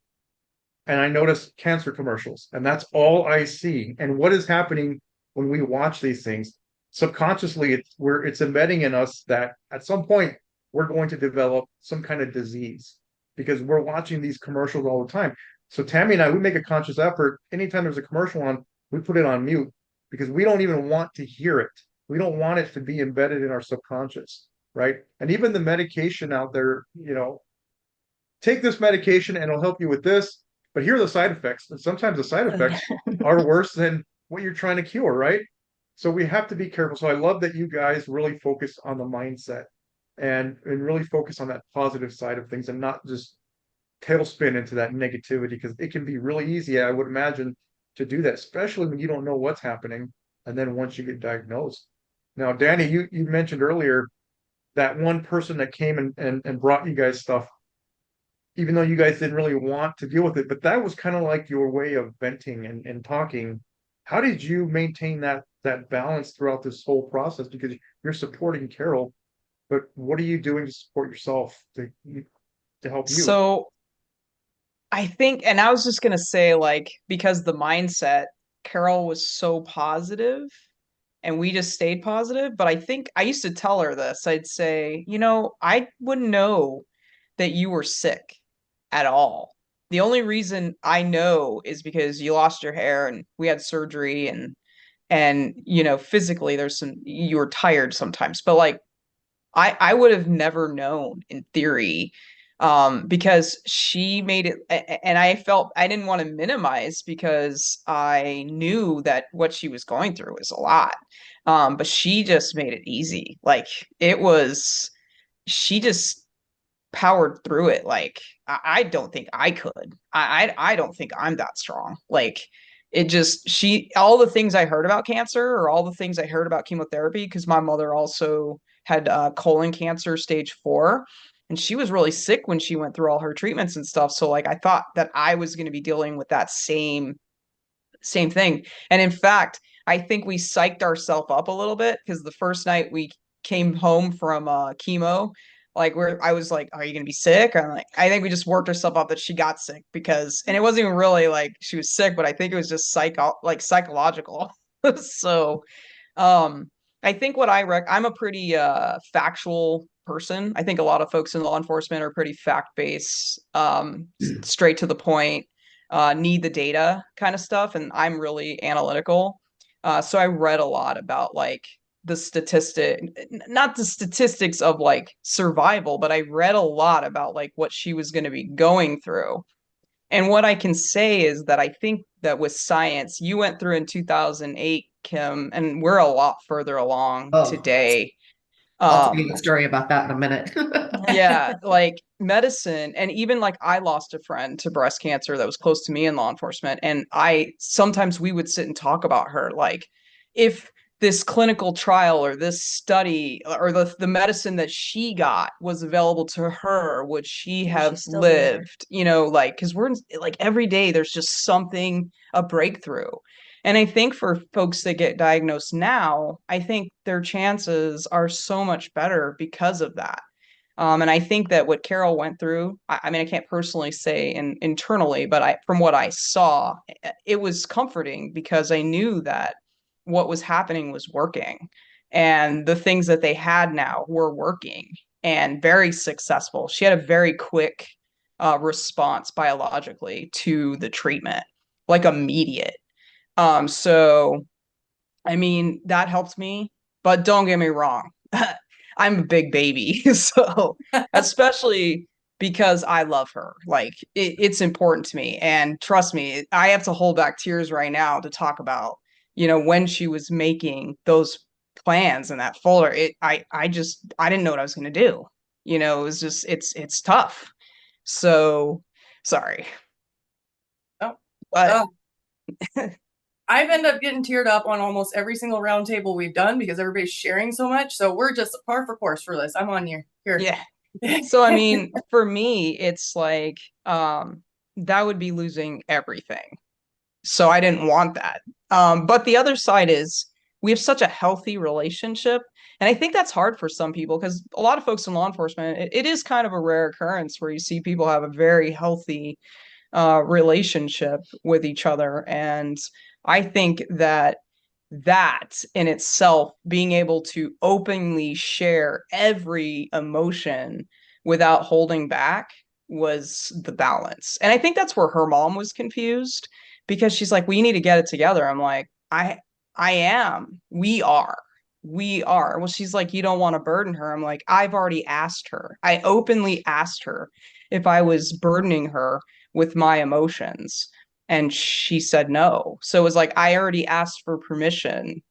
and I notice cancer commercials, and that's all I see. And what is happening when we watch these things? Subconsciously, it's embedding in us that at some point we're going to develop some kind of disease, because we're watching these commercials all the time. So Tami and I, we make a conscious effort. Anytime there's a commercial on, we put it on mute, because we don't even want to hear it. We don't want it to be embedded in our subconscious, right? And even the medication out there, take this medication and it'll help you with this, but here are the side effects. And sometimes the side effects are worse than what you're trying to cure, right? So we have to be careful. So I love that you guys really focus on the mindset and really focus on that positive side of things, and not just tailspin into that negativity, because it can be really easy, I would imagine, to do that, especially when you don't know what's happening. And then once you get diagnosed, Now, Dani, you mentioned earlier that one person that came and brought you guys stuff, even though you guys didn't really want to deal with it, but that was kind of like your way of venting and talking. How did you maintain that balance throughout this whole process? Because you're supporting Carol, but what are you doing to support yourself to help you? So I think, and I was just gonna say, like, because the mindset, Carol was so positive and we just stayed positive. But I think I used to tell her this. I'd say, I wouldn't know that you were sick at all. The only reason I know is because you lost your hair and we had surgery, and physically you were tired sometimes. But like I would have never known in theory, because she made it, and I felt I didn't want to minimize because I knew that what she was going through was a lot. But she just made it easy. Like she just powered through it. Like I don't think I could. I don't think I'm that strong. Like it just all the things I heard about cancer, or all the things I heard about chemotherapy, because my mother also had colon cancer stage 4, and she was really sick when she went through all her treatments and stuff. So like I thought that I was going to be dealing with that same thing. And in fact, I think we psyched ourselves up a little bit, because the first night we came home from chemo, like I was like, "Are you gonna be sick?" I'm like, I think we just worked ourselves up that she got sick, and it wasn't even really like she was sick, but I think it was just psychological. So, um, I think I'm a pretty factual person. I think a lot of folks in law enforcement are pretty fact-based, straight to the point, need the data kind of stuff, and I'm really analytical. So I read a lot about like not the statistics of like survival, but I read a lot about like what she was going to be going through. And what I can say is that I think that with science, you went through in 2008, Kim, and we're a lot further along Oh, today. I'll tell you a story about that in a minute. Yeah, like medicine, and even like I lost a friend to breast cancer that was close to me in law enforcement, and I sometimes we would sit and talk about her, like if this clinical trial or this study or the medicine that she got was available to her, would she have lived? Like because we're like every day there's just something, a breakthrough. And I think for folks that get diagnosed now, I think their chances are so much better because of that. And I think that what Carol went through, I mean, I can't personally say internally, but from what I saw, it was comforting because I knew that what was happening was working, and the things that they had now were working and very successful. She had a very quick response biologically to the treatment, like immediate. So I mean, that helped me, but don't get me wrong. I'm a big baby. So, especially because I love her, like it's important to me. And trust me, I have to hold back tears right now to talk about, when she was making those plans in that folder. I didn't know what I was going to do. It was just, it's tough. So, sorry. Oh, But I've ended up getting teared up on almost every single round table we've done because everybody's sharing so much. So we're just par for course for this. I'm on you here. Yeah. So, I mean, for me, it's like, that would be losing everything. So I didn't want that. But the other side is we have such a healthy relationship. And I think that's hard for some people because a lot of folks in law enforcement, it is kind of a rare occurrence where you see people have a very healthy relationship with each other. And I think that in itself, being able to openly share every emotion without holding back, was the balance. And I think that's where her mom was confused, because she's like, we need to get it together. I'm like, I am. We are. Well, she's like, you don't want to burden her. I'm like, I've already asked her. I openly asked her if I was burdening her with my emotions, and she said no. So it was like I already asked for permission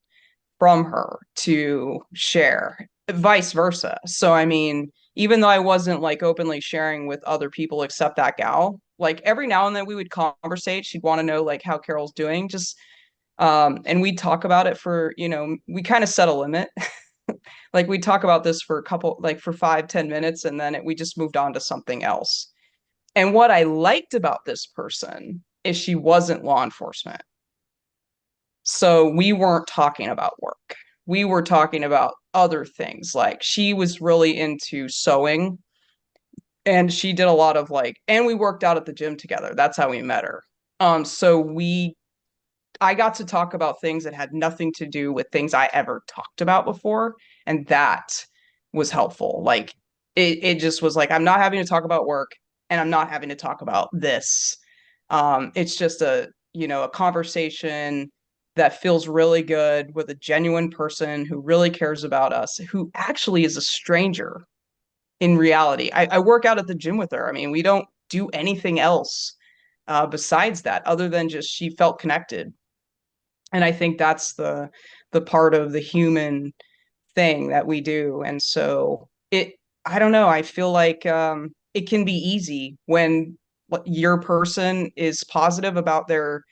from her to share, vice versa. So I mean, even though I wasn't like openly sharing with other people except that gal, like every now and then we would conversate. She'd want to know like how Carol's doing, just And we talk about it for, we kind of set a limit. Like we talk about this for for 5-10 minutes, and then we just moved on to something else. And what I liked about this person is she wasn't law enforcement. So we weren't talking about work. We were talking about other things. Like she was really into sewing, and she did a lot of and we worked out at the gym together. That's how we met her. So I got to talk about things that had nothing to do with things I ever talked about before. And that was helpful. Like it just was like, I'm not having to talk about work, and I'm not having to talk about this. It's just a conversation that feels really good with a genuine person who really cares about us, who actually is a stranger in reality. I work out at the gym with her. I mean, we don't do anything else besides that, other than just she felt connected. And I think that's the part of the human thing that we do. And so I don't know, I feel like it can be easy when your person is positive about their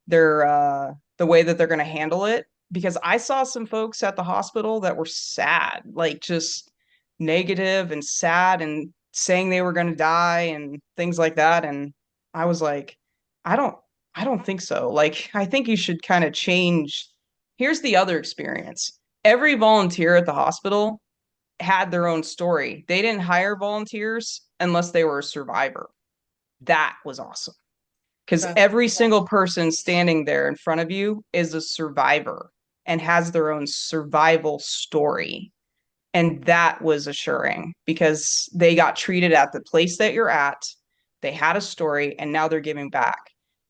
the way that they're going to handle it. Because I saw some folks at the hospital that were sad, like just negative and sad and saying they were going to die and things like that. And I was like, I don't I don't think so. Like, I think you should kind of change. Here's the other experience. Every volunteer at the hospital had their own story. They didn't hire volunteers unless they were a survivor. That was awesome. Because every single person standing there in front of you is a survivor and has their own survival story. And that was assuring because they got treated at the place that you're at. They had a story, and now they're giving back.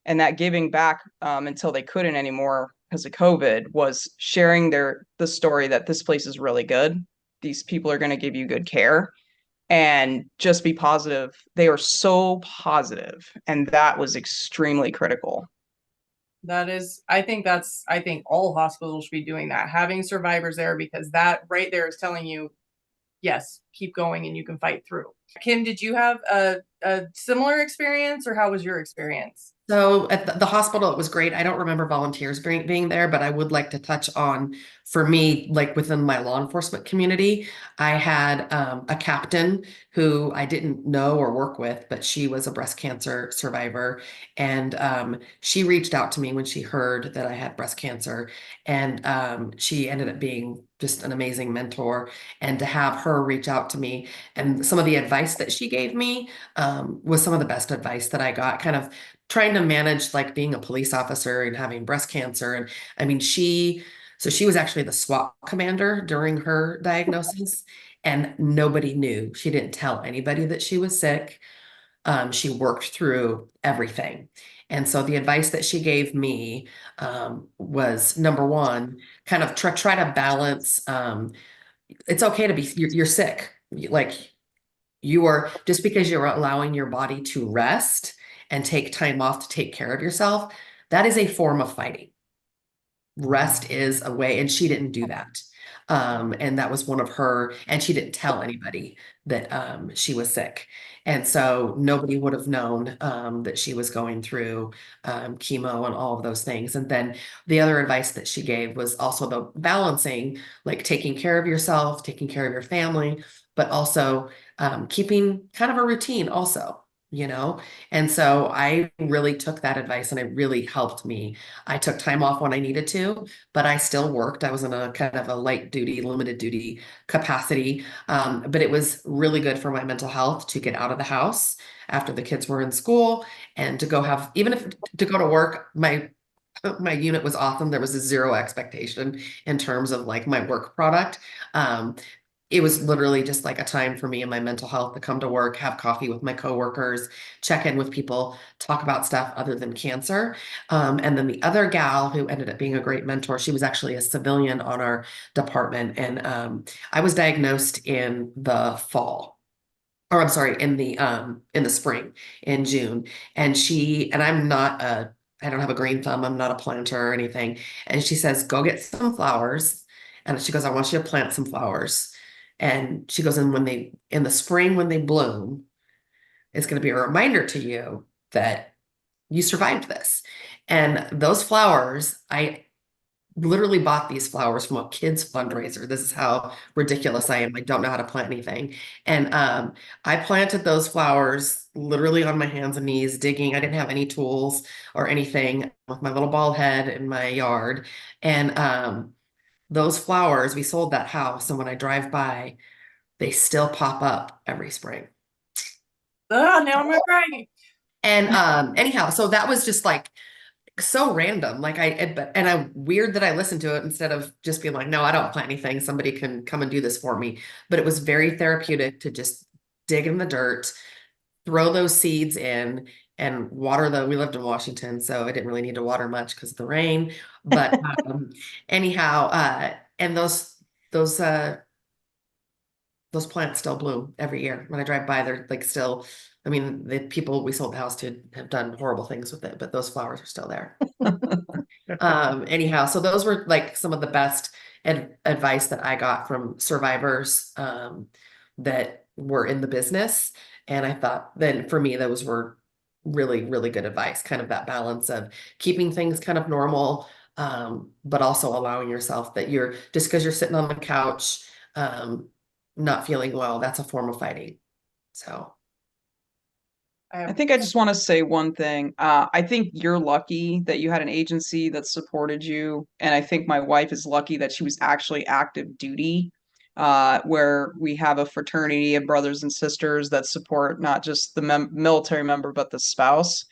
And that giving back until they couldn't anymore because of COVID was sharing the story that this place is really good. These people are going to give you good care, and just be positive. They were so positive, and that was extremely critical. I think all hospitals should be doing that, having survivors there, because that right there is telling you, yes, keep going and you can fight through. Kim, did you have a similar experience, or how was your experience? So at the hospital, it was great. I don't remember volunteers being there, but I would like to touch on, for me, like within my law enforcement community, I had a captain who I didn't know or work with, but she was a breast cancer survivor. And she reached out to me when she heard that I had breast cancer. And she ended up being just an amazing mentor. And to have her reach out to me, and some of the advice that she gave me was some of the best advice that I got, kind of trying to manage like being a police officer and having breast cancer. And I mean, she was actually the SWAT commander during her diagnosis, and nobody knew. She didn't tell anybody that she was sick. She worked through everything. And so the advice that she gave me was, number one, kind of try to balance. It's okay to be, you're sick. Like, you are, just because you're allowing your body to rest and take time off to take care of yourself, that is a form of fighting. Rest is a way, and she didn't do that. And that was one of her, and she didn't tell anybody that she was sick. And so nobody would have known that she was going through chemo and all of those things. And then the other advice that she gave was also the balancing, like taking care of yourself, taking care of your family, but also keeping kind of a routine also. And so I really took that advice, and it really helped me. I took time off when I needed to, but I still worked. I was in a kind of a light duty, limited duty capacity. But it was really good for my mental health to get out of the house after the kids were in school, and to go have, even if to go to work, my unit was awesome. There was a zero expectation in terms of like my work product. It was literally just like a time for me and my mental health to come to work, have coffee with my coworkers, check in with people, talk about stuff other than cancer. And then the other gal who ended up being a great mentor, she was actually a civilian on our department. And I was diagnosed in the fall, or I'm sorry, in the spring, in June. And I don't have a green thumb. I'm not a planter or anything. And she says, go get some flowers. And she goes, I want you to plant some flowers. And she goes, and in the spring, when they bloom, it's going to be a reminder to you that you survived this. And those flowers, I literally bought these flowers from a kids fundraiser. This is how ridiculous I am. I don't know how to plant anything. And I planted those flowers literally on my hands and knees, digging. I didn't have any tools or anything, with my little bald head in my yard. And those flowers, we sold that house. And when I drive by, they still pop up every spring. Oh, now I'm crying. And anyhow, so that was just like so random. Like weird that I listened to it instead of just being like, no, I don't plant anything. Somebody can come and do this for me. But it was very therapeutic to just dig in the dirt, throw those seeds in, and water we lived in Washington, so I didn't really need to water much because of the rain. But anyhow, and those plants still bloom every year. When I drive by, they're like still, I mean, the people we sold the house to have done horrible things with it, but those flowers are still there. Anyhow, so those were like some of the best advice that I got from survivors that were in the business. And I thought then for me, those were really, really good advice, kind of that balance of keeping things kind of normal, but also allowing yourself that just because you're sitting on the couch, not feeling well, that's a form of fighting. So I think I just want to say one thing. I think you're lucky that you had an agency that supported you. And I think my wife is lucky that she was actually active duty, where we have a fraternity of brothers and sisters that support not just the military member, but the spouse.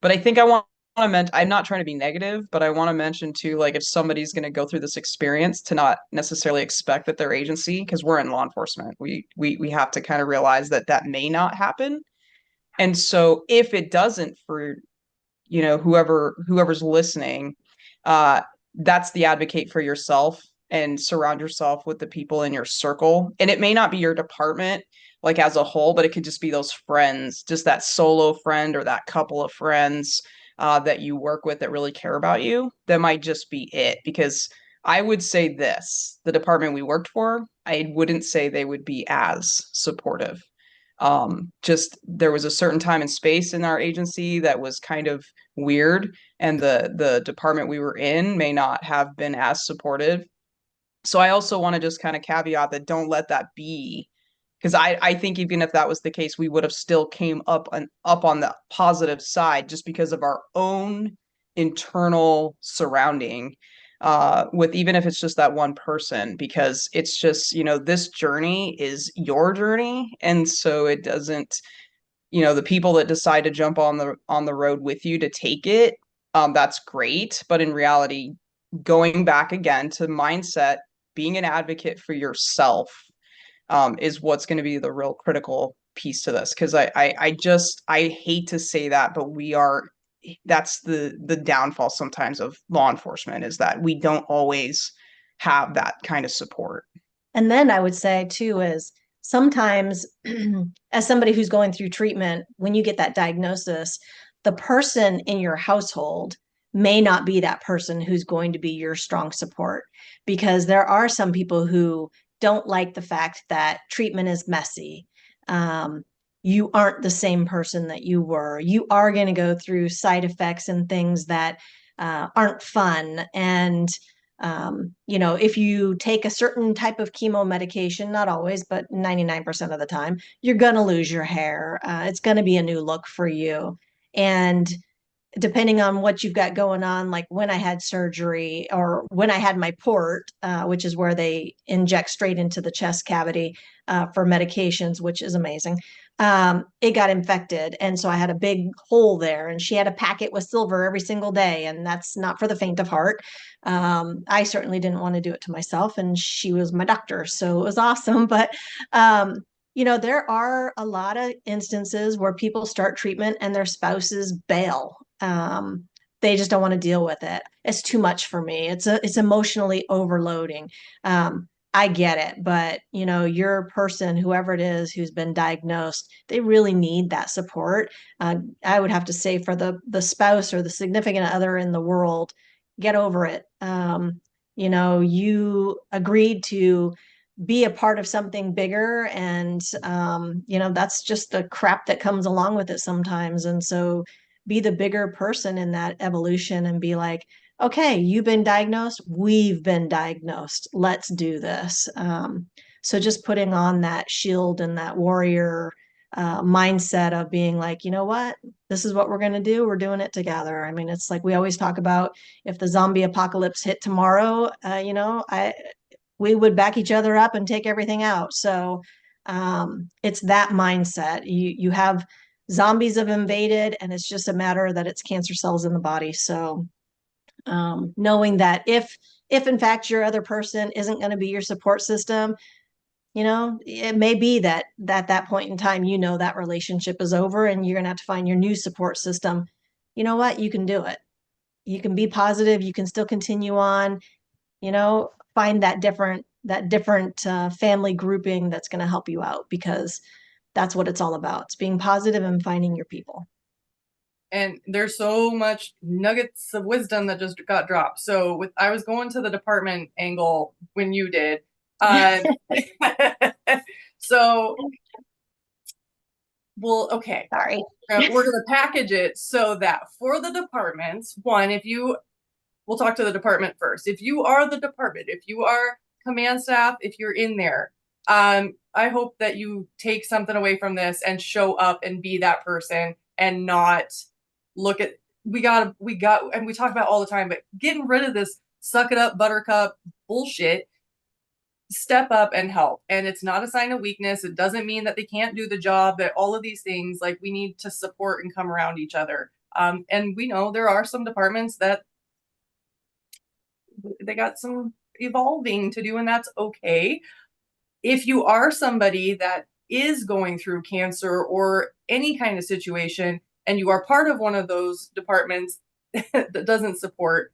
But I think I want to mention, I'm not trying to be negative, but I want to mention too, like if somebody's going to go through this experience, to not necessarily expect that their agency, because we're in law enforcement, we have to kind of realize that that may not happen. And so if it doesn't, for whoever's listening, that's the advocate for yourself, and surround yourself with the people in your circle. And it may not be your department like as a whole, but it could just be those friends, just that solo friend or that couple of friends that you work with that really care about you. That might just be it. Because I would say this, the department we worked for, I wouldn't say they would be as supportive. Just there was a certain time and space in our agency that was kind of weird, and the department we were in may not have been as supportive. So I also want to just kind of caveat that don't let that be, because I think even if that was the case, we would have still came up on the positive side just because of our own internal surrounding, with even if it's just that one person, because it's just, this journey is your journey. And so it doesn't, the people that decide to jump on the road with you to take it, that's great. But in reality, going back again to mindset, being an advocate for yourself, is what's going to be the real critical piece to this. Because I hate to say that, but that's the downfall sometimes of law enforcement, is that we don't always have that kind of support. And then I would say too is sometimes as somebody who's going through treatment, when you get that diagnosis, the person in your household may not be that person who's going to be your strong support, because there are some people who don't like the fact that treatment is messy. You aren't the same person that you were. You are going to go through side effects and things that aren't fun. And if you take a certain type of chemo medication, not always, but 99% of the time, you're going to lose your hair. It's going to be a new look for you. And depending on what you've got going on, like when I had surgery or when I had my port, which is where they inject straight into the chest cavity for medications, which is amazing. It got infected. And so I had a big hole there, and she had to pack it with silver every single day. And that's not for the faint of heart. I certainly didn't want to do it to myself, and she was my doctor. So it was awesome. But, there are a lot of instances where people start treatment and their spouses bail. They just don't want to deal with it. It's too much for me. It's emotionally overloading. I get it, but your person, whoever it is who's been diagnosed, they really need that support. I would have to say for the spouse or the significant other in the world, get over it. You agreed to be a part of something bigger, and that's just the crap that comes along with it sometimes. And so be the bigger person in that evolution and be like, okay, you've been diagnosed, we've been diagnosed, let's do this. So just putting on that shield and that warrior mindset of being like, you know what, this is what we're going to do. We're doing it together. I mean, it's like we always talk about, if the zombie apocalypse hit tomorrow, we would back each other up and take everything out. So it's that mindset. You have zombies have invaded, and it's just a matter that it's cancer cells in the body. So knowing that if in fact your other person isn't going to be your support system, it may be that that point in time, that relationship is over and you're going to have to find your new support system. You know what? You can do it. You can be positive. You can still continue on, find that different family grouping that's going to help you out, because that's what it's all about. It's being positive and finding your people. And there's so much nuggets of wisdom that just got dropped. So I was going to the department angle when you did. So, well, okay. Sorry. We're going to package it so that for the departments, one, we'll talk to the department first. If you are the department, if you are command staff, if you're in there, I hope that you take something away from this and show up and be that person and not look at, and we talk about all the time, but getting rid of this suck it up buttercup bullshit. Step up and help. And it's not a sign of weakness. It doesn't mean that they can't do the job, that all of these things, like, we need to support and come around each other. And we know there are some departments that they got some evolving to do, and that's okay. If you are somebody that is going through cancer or any kind of situation, and you are part of one of those departments that doesn't support,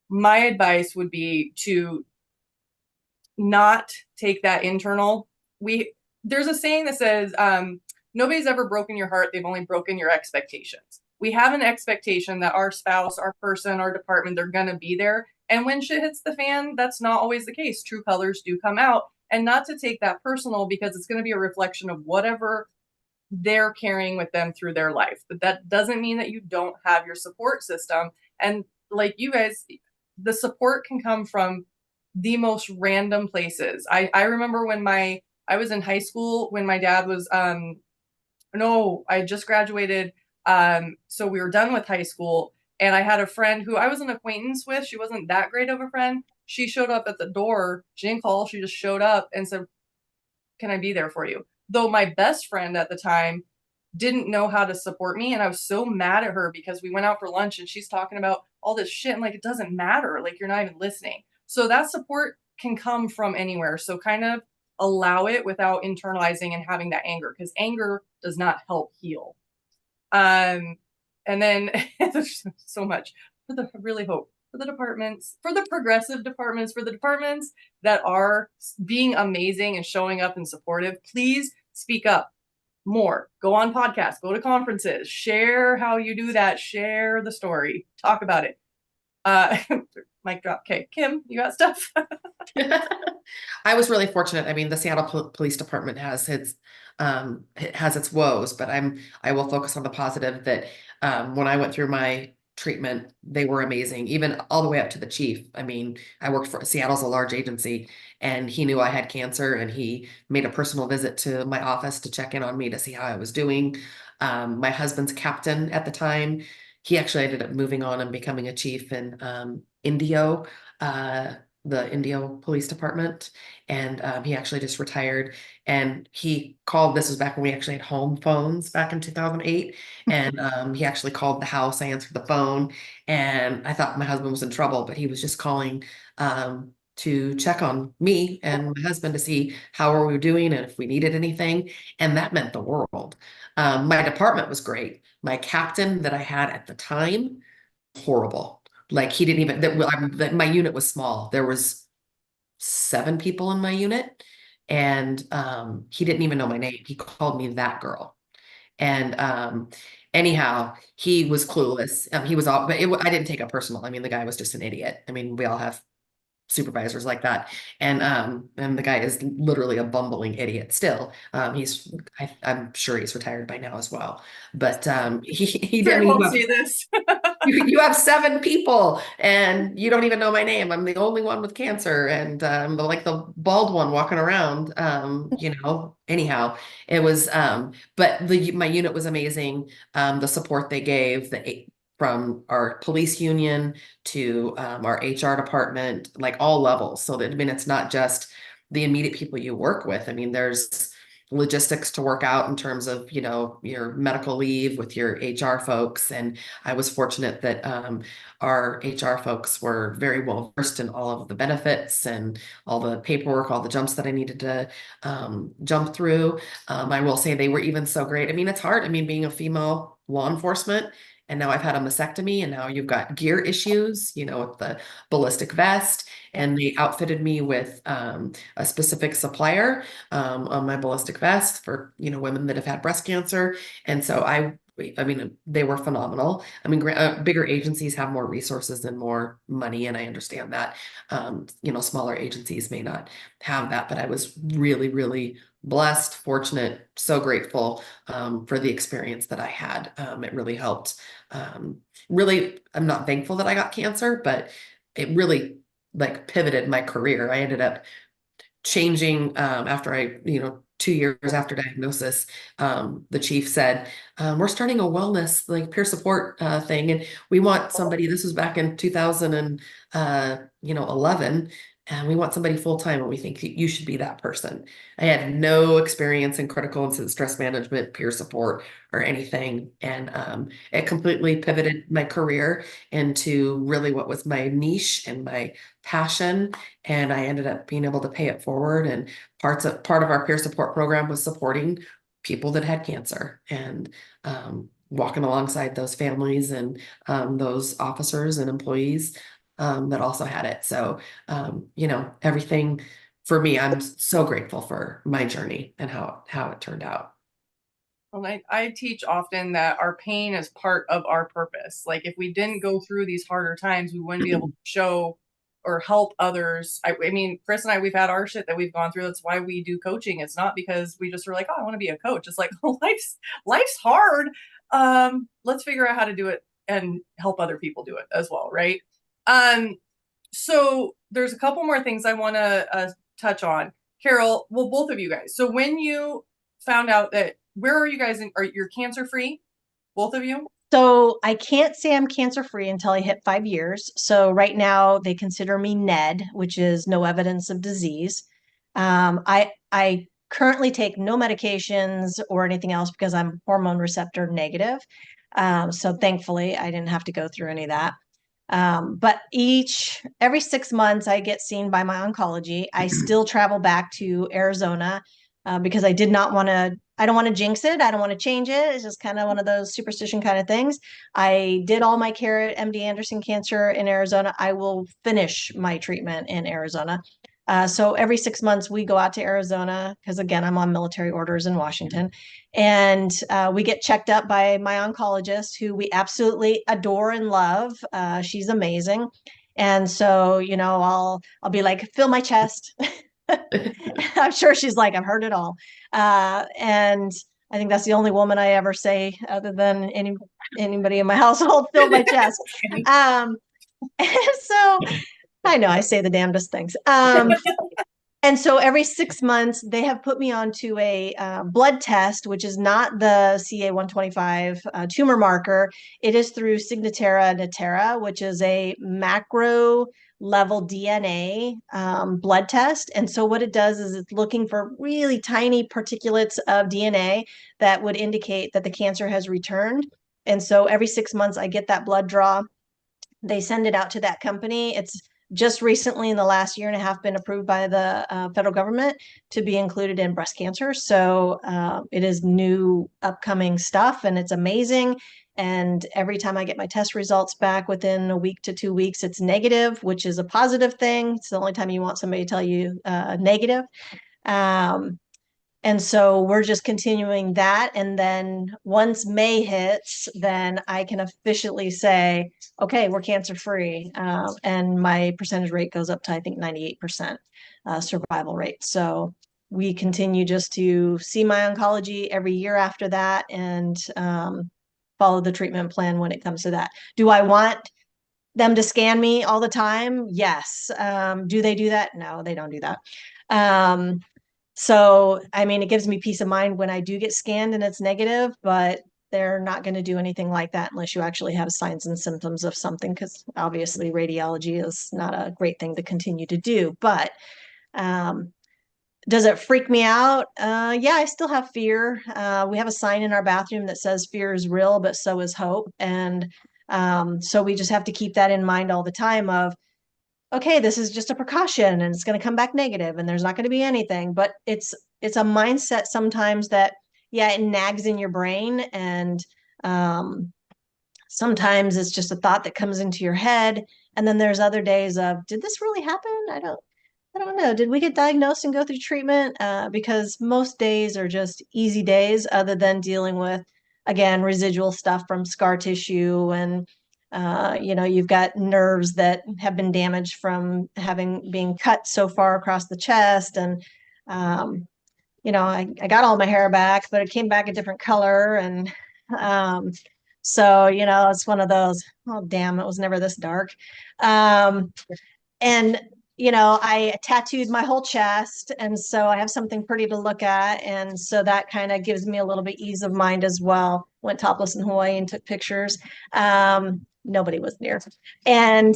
my advice would be to not take that internal. There's a saying that says, nobody's ever broken your heart, they've only broken your expectations. We have an expectation that our spouse, our person, our department, they're going to be there. And when shit hits the fan, that's not always the case. True colors do come out, and not to take that personal, because it's going to be a reflection of whatever they're carrying with them through their life. But that doesn't mean that you don't have your support system. And like you guys, the support can come from the most random places. I remember when I was in high school, when my dad was, I just graduated. So we were done with high school, and I had a friend who I was an acquaintance with. She wasn't that great of a friend. She showed up at the door. She didn't call. She just showed up and said, "Can I be there for you?" Though my best friend at the time didn't know how to support me. And I was so mad at her because we went out for lunch and she's talking about all this shit. I'm like, it doesn't matter. Like, you're not even listening. So that support can come from anywhere. So kind of allow it without internalizing and having that anger, because anger does not help heal. And then there's so much I really hope for the departments, for the progressive departments, for the departments that are being amazing and showing up and supportive, please speak up more. Go on podcasts, go to conferences, share how you do that, share the story, talk about it. Mic drop. Okay, Kim, you got stuff? I was really fortunate. I mean, the Seattle Police Department has its woes, but I will focus on the positive that when I went through my treatment, they were amazing, even all the way up to the chief. I mean, I worked for Seattle's a large agency, and he knew I had cancer, and he made a personal visit to my office to check in on me to see how I was doing. My husband's captain at the time, he actually ended up moving on and becoming a chief in Indio, the Indio Police Department, and he actually just retired. And he called, this was back when we actually had home phones back in 2008, and he actually called the house. I answered the phone, and I thought my husband was in trouble, but he was just calling to check on me and my husband to see how are we doing and if we needed anything. And that meant the world. My department was great. My captain that I had at the time, horrible. Like, he didn't even, my unit was small. There was 7 people in my unit, and he didn't even know my name. He called me that girl. And anyhow, he was clueless. He was all, but I didn't take it personal. I mean, the guy was just an idiot. I mean, we all have supervisors like that. And the guy is literally a bumbling idiot still. I'm sure he's retired by now as well. But he Sure, I I mean, won't say this. you have 7 people and you don't even know my name. I'm the only one with cancer and like the bald one walking around. Anyhow, it was but my unit was amazing. The support they gave, from our police union to our HR department, like all levels. So that, I mean, it's not just the immediate people you work with. I mean, there's logistics to work out in terms of, your medical leave with your HR folks. And I was fortunate that our HR folks were very well versed in all of the benefits and all the paperwork, all the jumps that I needed to jump through. I will say they were even so great. I mean, it's hard. I mean, being a female law enforcement, and now I've had a mastectomy, and now you've got gear issues, with the ballistic vest. And they outfitted me with a specific supplier on my ballistic vest for, women that have had breast cancer. And so I mean, they were phenomenal. I mean, bigger agencies have more resources and more money, and I understand that. Smaller agencies may not have that, but I was really, really blessed, fortunate, so grateful for the experience that I had. It really helped. Really, I'm not thankful that I got cancer, but it really like pivoted my career. I ended up changing after 2 years after diagnosis. The chief said, we're starting a wellness, like peer support thing, and we want somebody. This was back in 2011. And we want somebody full-time, and we think you should be that person. I had no experience in critical incident stress management, peer support, or anything. And it completely pivoted my career into really what was my niche and my passion. And I ended up being able to pay it forward. And part of our peer support program was supporting people that had cancer and walking alongside those families and those officers and employees that also had it. So, everything for me, I'm so grateful for my journey and how it turned out. Well, I teach often that our pain is part of our purpose. Like if we didn't go through these harder times, we wouldn't be able to show or help others. I mean, Chris and I, we've had our shit that we've gone through. That's why we do coaching. It's not because we just were like, oh, I want to be a coach. It's like, oh, life's hard. Let's figure out how to do it and help other people do it as well, right? So there's a couple more things I want to touch on. Carol, well, both of you guys. So when you found out that, where are you guys? Are you cancer free? Both of you? So I can't say I'm cancer free until I hit 5 years. So right now they consider me NED, which is no evidence of disease. I currently take no medications or anything else because I'm hormone receptor negative. So thankfully I didn't have to go through any of that. But every 6 months I get seen by my oncology. I still travel back to Arizona because I don't want to jinx it. I don't want to change it. It's just kind of one of those superstition kind of things. I did all my care at MD Anderson Cancer in Arizona. I will finish my treatment in Arizona. So every 6 months we go out to Arizona because again, I'm on military orders in Washington, and we get checked up by my oncologist who we absolutely adore and love. She's amazing. And so, I'll be like, feel my chest. I'm sure she's like, I've heard it all. And I think that's the only woman I ever say other than anybody in my household, feel my chest. So I know I say the damnedest things. And so every 6 months, they have put me onto a blood test, which is not the CA-125 tumor marker. It is through Signatera Natera, which is a macro level DNA blood test. And so what it does is it's looking for really tiny particulates of DNA that would indicate that the cancer has returned. And so every 6 months, I get that blood draw. They send it out to that company. It's just recently in the last year and a half been approved by the federal government to be included in breast cancer. So it is new upcoming stuff and it's amazing. And every time I get my test results back within a week to 2 weeks, it's negative, which is a positive thing. It's the only time you want somebody to tell you negative. And And so we're just continuing that. And then once May hits, then I can officially say, okay, we're cancer free. And my percentage rate goes up to, I think, 98% survival rate. So we continue just to see my oncology every year after that, and follow the treatment plan when it comes to that. Do I want them to scan me all the time? Yes. Do they do that? No, they don't do that. So, I mean, it gives me peace of mind when I do get scanned and it's negative, but they're not going to do anything like that unless you actually have signs and symptoms of something, because obviously radiology is not a great thing to continue to do. But does it freak me out? Yeah, I still have fear. We have a sign in our bathroom that says fear is real, but so is hope. And so we just have to keep that in mind all the time of, okay, this is just a precaution and it's going to come back negative and there's not going to be anything. But it's a mindset sometimes that, yeah, it nags in your brain. And sometimes it's just a thought that comes into your head. And then there's other days of, did this really happen? I don't know. Did we get diagnosed and go through treatment? Because most days are just easy days, other than dealing with, again, residual stuff from scar tissue. And, you've got nerves that have been damaged from being cut so far across the chest. And, I got all my hair back, but it came back a different color. And so, it's one of those, oh, damn, it was never this dark. And I tattooed my whole chest, and so I have something pretty to look at, and so that kind of gives me a little bit ease of mind as well. Went topless in Hawaii and took pictures. Nobody was near, and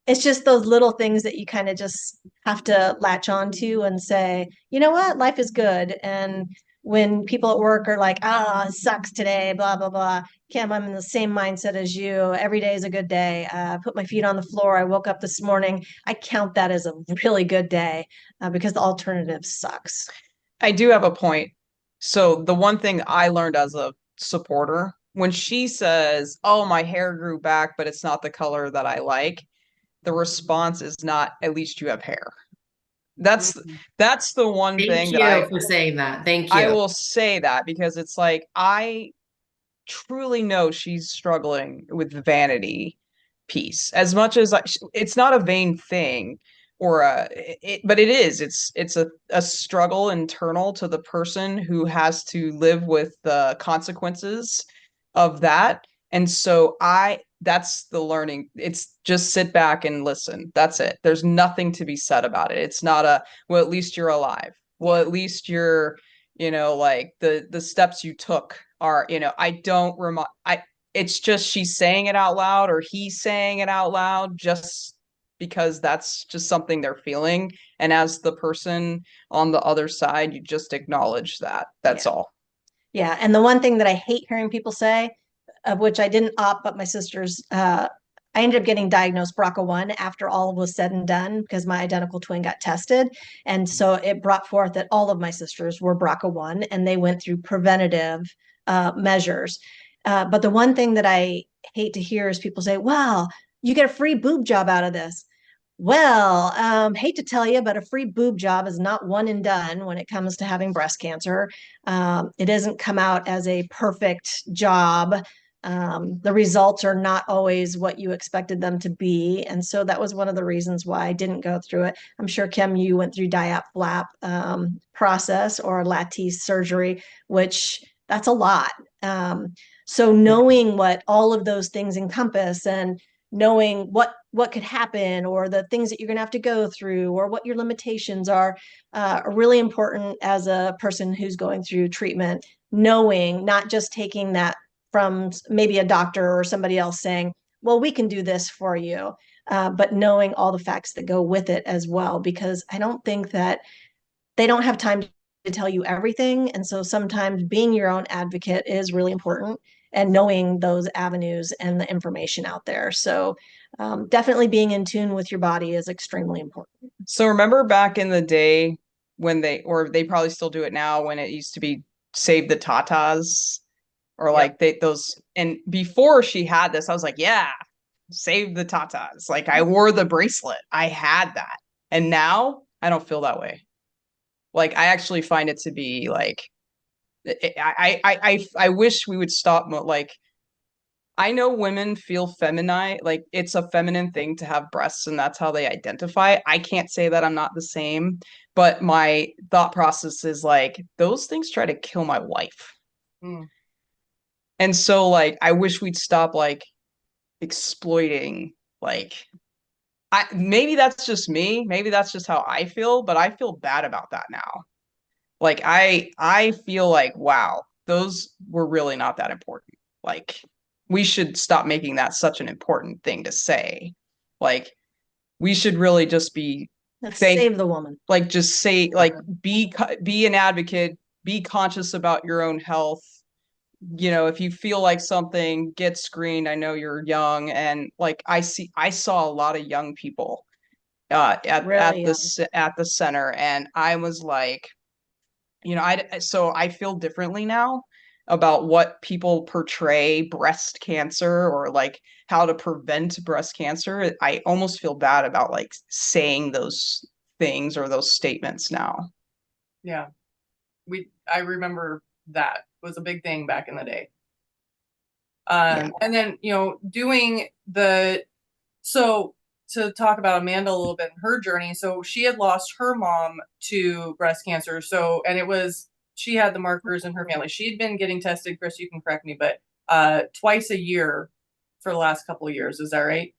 it's just those little things that you kind of just have to latch onto and say, you know what, life is good. And when people at work are like, oh, it sucks today, blah, blah, blah. Kim, I'm in the same mindset as you. Every day is a good day. Put my feet on the floor. I woke up this morning. I count that as a really good day because the alternative sucks. I do have a point. So the one thing I learned as a supporter, when she says, oh, my hair grew back, but it's not the color that I like, the response is not, at least you have hair. That's the one thing that Thank you for saying that. Thank you. I will say that because it's like, I truly know she's struggling with the vanity piece as much as it's not a vain thing but it is. It's a struggle internal to the person who has to live with the consequences of that. And so that's the learning. It's just sit back and listen. That's it. There's nothing to be said about it. It's not well, at least you're alive. Well, at least you're, like the steps you took are, it's just she's saying it out loud, or he's saying it out loud, just because that's just something they're feeling. And as the person on the other side, you just acknowledge that. That's all. Yeah. And the one thing that I hate hearing people say, of which I didn't opt, but my sisters, I ended up getting diagnosed BRCA1 after all was said and done because my identical twin got tested. And so it brought forth that all of my sisters were BRCA1 and they went through preventative measures. But the one thing that I hate to hear is people say, well, you get a free boob job out of this. Well, hate to tell you, but a free boob job is not one and done when it comes to having breast cancer. It doesn't come out as a perfect job. The results are not always what you expected them to be. And so that was one of the reasons why I didn't go through it. I'm sure, Kim, you went through diap-flap process or lattice surgery, which that's a lot. So knowing what all of those things encompass and knowing what could happen or the things that you're going to have to go through or what your limitations are really important as a person who's going through treatment, knowing, not just taking that from maybe a doctor or somebody else saying, well, we can do this for you, but knowing all the facts that go with it as well, because I don't think that they don't have time to tell you everything. And so sometimes being your own advocate is really important, and knowing those avenues and the information out there. So definitely being in tune with your body is extremely important. So remember back in the day when they probably still do it now, when it used to be save the tatas, or like those, and before she had this, I was like, yeah, save the tatas. Like I wore the bracelet. I had that. And now I don't feel that way. Like, I actually find it to be like, I wish we would stop. Like, I know women feel feminine, like it's a feminine thing to have breasts and that's how they identify. I can't say that I'm not the same, but my thought process is like, those things try to kill my wife. Mm. And so like, I wish we'd stop like exploiting, like, maybe that's just me, maybe that's just how I feel, but I feel bad about that now. Like, I feel like, wow, those were really not that important. Like, we should stop making that such an important thing to say. Like, we should really just be Let's save the woman. like, just say, like, be an advocate, be conscious about your own health. You know, if you feel like something, get screened. I know you're young, and like, I saw a lot of young people Really at the center, and I was like, you know, so I feel differently now about what people portray breast cancer or like how to prevent breast cancer. I almost feel bad about like saying those things or those statements now. Yeah. I remember that was a big thing back in the day. And then, you know, so to talk about Amanda a little bit and her journey. So she had lost her mom to breast cancer. So, and she had the markers in her family. She'd been getting tested, Chris, you can correct me, but twice a year for the last couple of years. Is that right?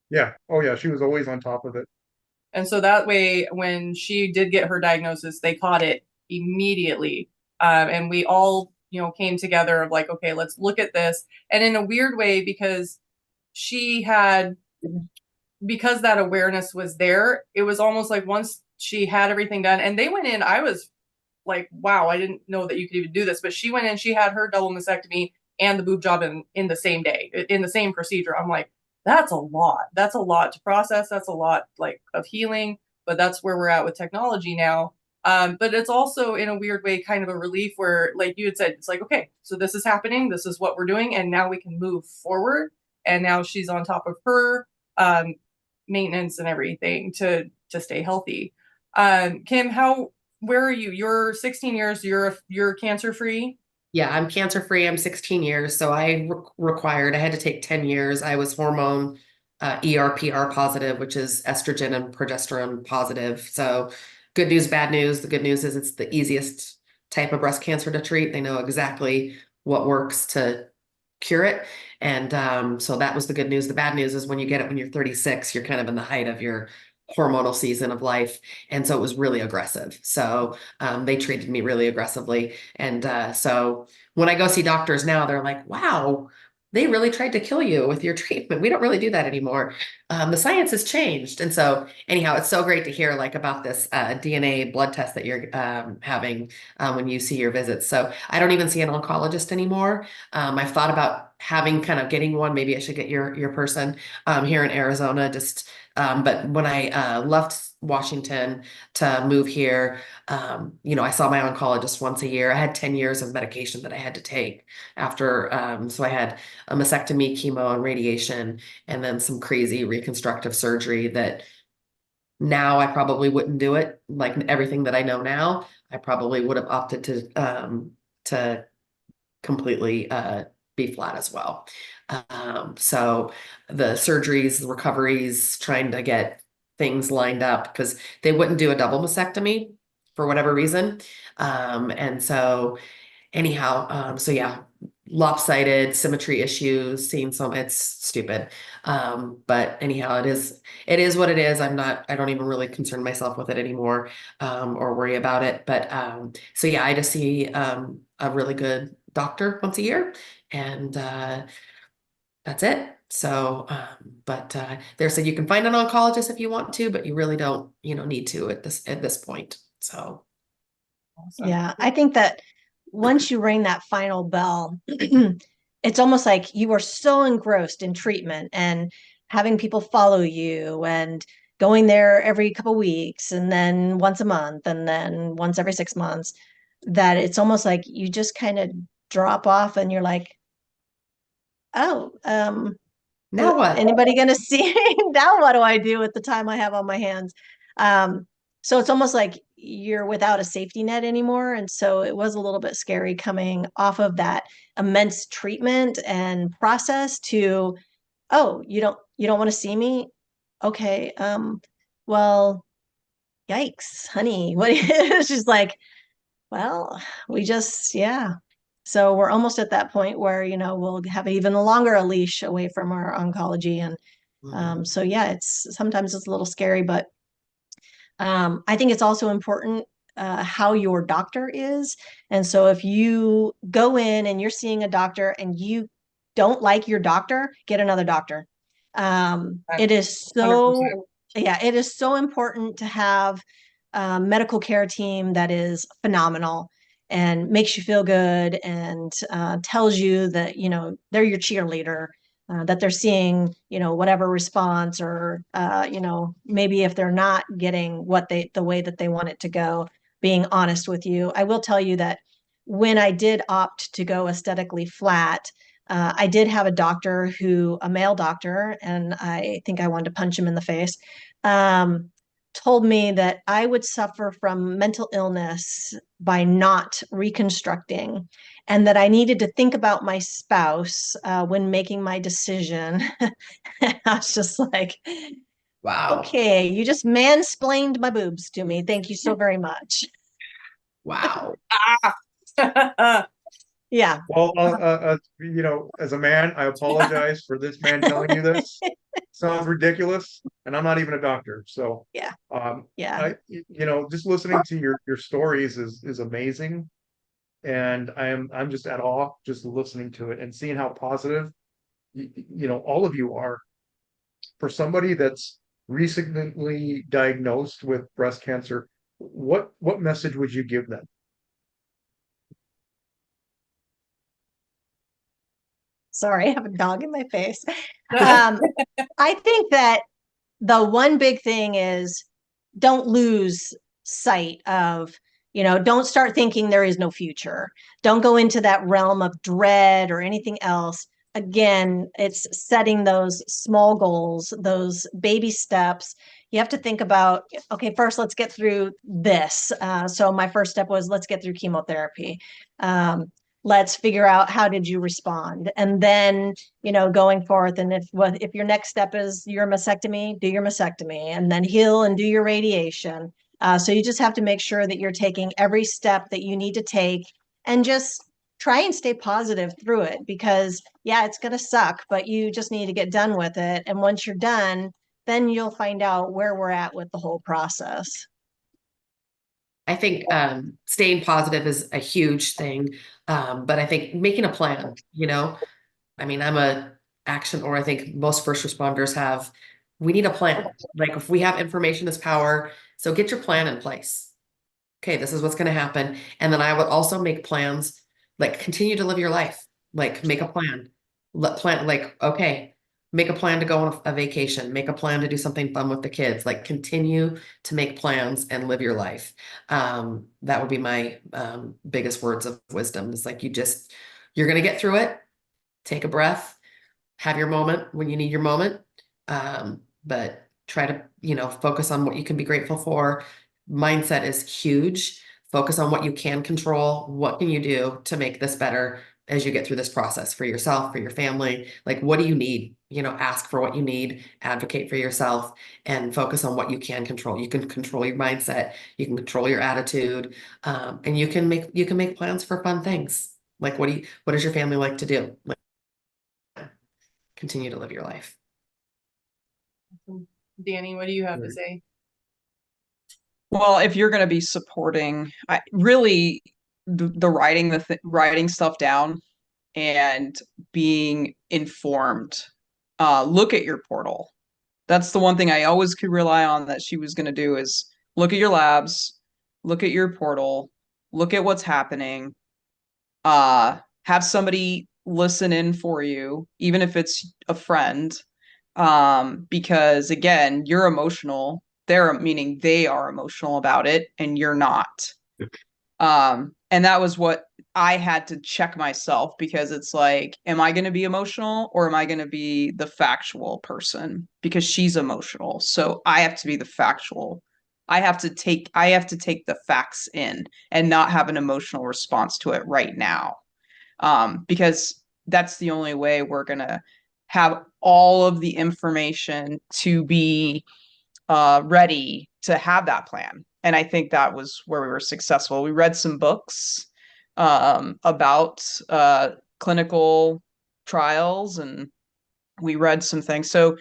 Yeah. Oh yeah. She was always on top of it. And so that way, when she did get her diagnosis, they caught it immediately. And we all, you know, came together of like, okay, let's look at this. And in a weird way, because that awareness was there, it was almost like once she had everything done and they went in, I was like, wow, I didn't know that you could even do this. But she went in, she had her double mastectomy and the boob job in the same day, in the same procedure. I'm like, that's a lot. That's a lot to process. That's a lot like of healing, but that's where we're at with technology now. But it's also in a weird way, kind of a relief where, like you had said, it's like, okay, so this is happening. This is what we're doing. And now we can move forward. And now she's on top of her maintenance and everything to stay healthy. Kim, where are you? You're 16 years. You're cancer free. Yeah, I'm cancer free. I'm 16 years. So I I had to take 10 years. I was hormone ERPR positive, which is estrogen and progesterone positive. So good news, bad news. The good news is it's the easiest type of breast cancer to treat. They know exactly what works to cure it. And so that was the good news. The bad news is when you get it when you're 36, you're kind of in the height of your hormonal season of life. And so it was really aggressive. So they treated me really aggressively. And so when I go see doctors now, they're like, wow, they really tried to kill you with your treatment. We don't really do that anymore. The science has changed. And so anyhow, it's so great to hear like about this DNA blood test that you're having when you see your visits. So I don't even see an oncologist anymore. I've thought about getting one. Maybe I should get your person here in Arizona, but when I left Washington to move here, I saw my oncologist once a year. I had 10 years of medication that I had to take after. So I had a mastectomy, chemo, and radiation, and then some crazy reconstructive surgery that now I probably wouldn't do it. Like everything that I know now, I probably would have opted to completely be flat as well. So the surgeries, the recoveries, trying to get things lined up because they wouldn't do a double mastectomy for whatever reason. And so anyhow, so yeah, lopsided symmetry issues, it's stupid. But anyhow, it is what it is. I don't even really concern myself with it anymore, or worry about it. But so yeah, I just see a really good doctor once a year, and that's it. So, but they said you can find an oncologist if you want to, but you really don't, need to at this point. So, Awesome. Yeah, I think that once you ring that final bell, it's almost like you are so engrossed in treatment and having people follow you and going there every couple weeks and then once a month and then once every 6 months, that it's almost like you just kind of drop off and you're like, oh, now what? Anybody going to see now? What do I do with the time I have on my hands? So it's almost like you're without a safety net anymore. And so it was a little bit scary coming off of that immense treatment and process to, oh, you don't want to see me? Okay. Well, yikes, honey. What it's just like, well, yeah. So we're almost at that point where, we'll have even longer a leash away from our oncology. And so yeah, sometimes it's a little scary, but I think it's also important how your doctor is. And so if you go in and you're seeing a doctor and you don't like your doctor, get another doctor. It is so, 100%. yeah, it is so important to have a medical care team that is phenomenal and makes you feel good and tells you that, they're your cheerleader. That they're seeing, whatever response or, maybe if they're not getting the way that they want it to go, being honest with you. I will tell you that when I did opt to go aesthetically flat, I did have a male doctor, and I think I wanted to punch him in the face, told me that I would suffer from mental illness by not reconstructing, and that I needed to think about my spouse when making my decision. I was just like, Wow. okay, you just mansplained my boobs to me. Thank you so very much. Wow. Yeah. Well, as a man, I apologize for this man telling you this. Sounds ridiculous, and I'm not even a doctor. So Yeah. Just listening to your stories is amazing, and I'm just at awe just listening to it and seeing how positive all of you are for somebody that's recently diagnosed with breast cancer. What message would you give them? Sorry, I have a dog in my face. I think that the one big thing is don't lose sight of, don't start thinking there is no future. Don't go into that realm of dread or anything else. Again, it's setting those small goals, those baby steps. You have to think about, okay, first let's get through this. So my first step was let's get through chemotherapy. Let's figure out how did you respond, and then going forth. And if your next step is your mastectomy, do your mastectomy, and then heal and do your radiation. So you just have to make sure that you're taking every step that you need to take, and just try and stay positive through it, because yeah, it's going to suck, but you just need to get done with it. And once you're done, then you'll find out where we're at with the whole process. I think staying positive is a huge thing. But I think making a plan, I mean, I'm a action, or I think most first responders have, we need a plan. Like if we have information is power, so get your plan in place. Okay, this is what's going to happen. And then I would also make plans, like continue to live your life, like make a plan, okay, make a plan to go on a vacation, make a plan to do something fun with the kids, like continue to make plans and live your life. That would be my biggest words of wisdom, is like, you're going to get through it. Take a breath, have your moment when you need your moment. But try to, focus on what you can be grateful for. Mindset is huge. Focus on what you can control. What can you do to make this better as you get through this process for yourself, for your family? Like, what do you need? Ask for what you need, advocate for yourself, and focus on what you can control. You can control your mindset. You can control your attitude. And you can make plans for fun things. Like, what does your family like to do? Like, continue to live your life. Dani, what do you have to say? Well, if you're going to be supporting, really the writing stuff down and being informed, look at your portal. That's the one thing I always could rely on that she was going to do, is look at your labs, look at your portal, look at what's happening, have somebody listen in for you, even if it's a friend, because again, you're emotional. Meaning they are emotional about it and you're not. And that was what I had to check myself, because it's like, am I going to be emotional, or am I going to be the factual person? Because she's emotional. So I have to be the factual I have to take the facts in and not have an emotional response to it right now. Because that's the only way we're gonna have all of the information to be ready to have that plan. And I think that was where we were successful. We read some books about clinical trials, and we read some things. So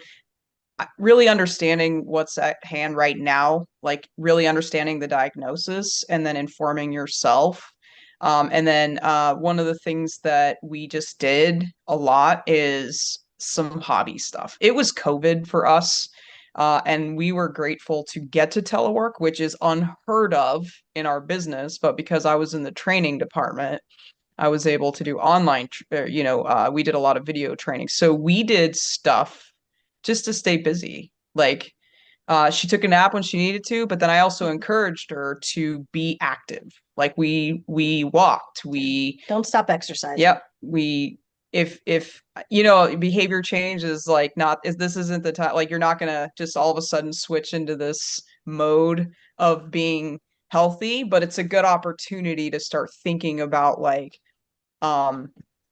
really understanding what's at hand right now, like really understanding the diagnosis and then informing yourself. And then one of the things that we just did a lot is some hobby stuff. It was COVID for us. And we were grateful to get to telework, which is unheard of in our business. But because I was in the training department, I was able to do online, we did a lot of video training. So we did stuff just to stay busy. Like she took a nap when she needed to, but then I also encouraged her to be active. Like we walked, we Don't stop exercising. Yep. If behavior change is like this isn't the time, like you're not gonna just all of a sudden switch into this mode of being healthy, but it's a good opportunity to start thinking about like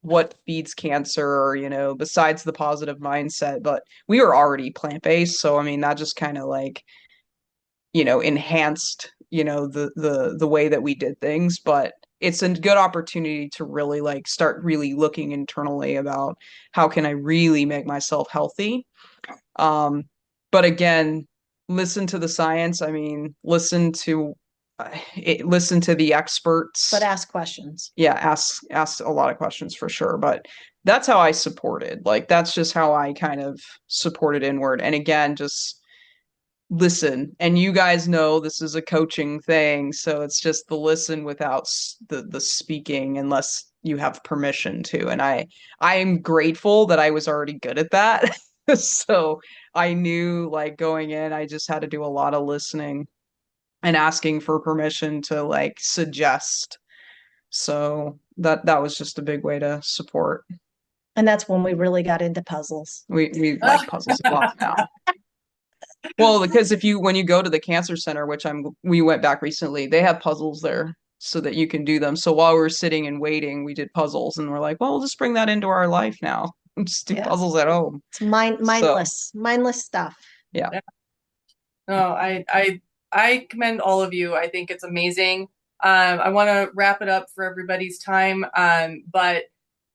what feeds cancer, or besides the positive mindset. But we were already plant-based, so I mean that just kind of like enhanced the way that we did things. But it's a good opportunity to really like start really looking internally about how can I really make myself healthy. But again, listen to the science. I mean, listen to the experts, But ask questions. yeah, ask a lot of questions for sure. But that's how I supported. Like that's just how I kind of supported inward. And again, just listen. And you guys know this is a coaching thing, so it's just the listen without the speaking unless you have permission to. And I am grateful that I was already good at that. So I knew like going in, I just had to do a lot of listening and asking for permission to like suggest. So that was just a big way to support. And that's when we really got into puzzles. We like puzzles a lot now. Well, because when you go to the cancer center, which we went back recently, they have puzzles there so that you can do them. So while we were sitting and waiting, we did puzzles, and we're like, well, we'll just bring that into our life now. Just do puzzles at home. It's mindless stuff. Yeah. No, I commend all of you. I think it's amazing. I want to wrap it up for everybody's time. But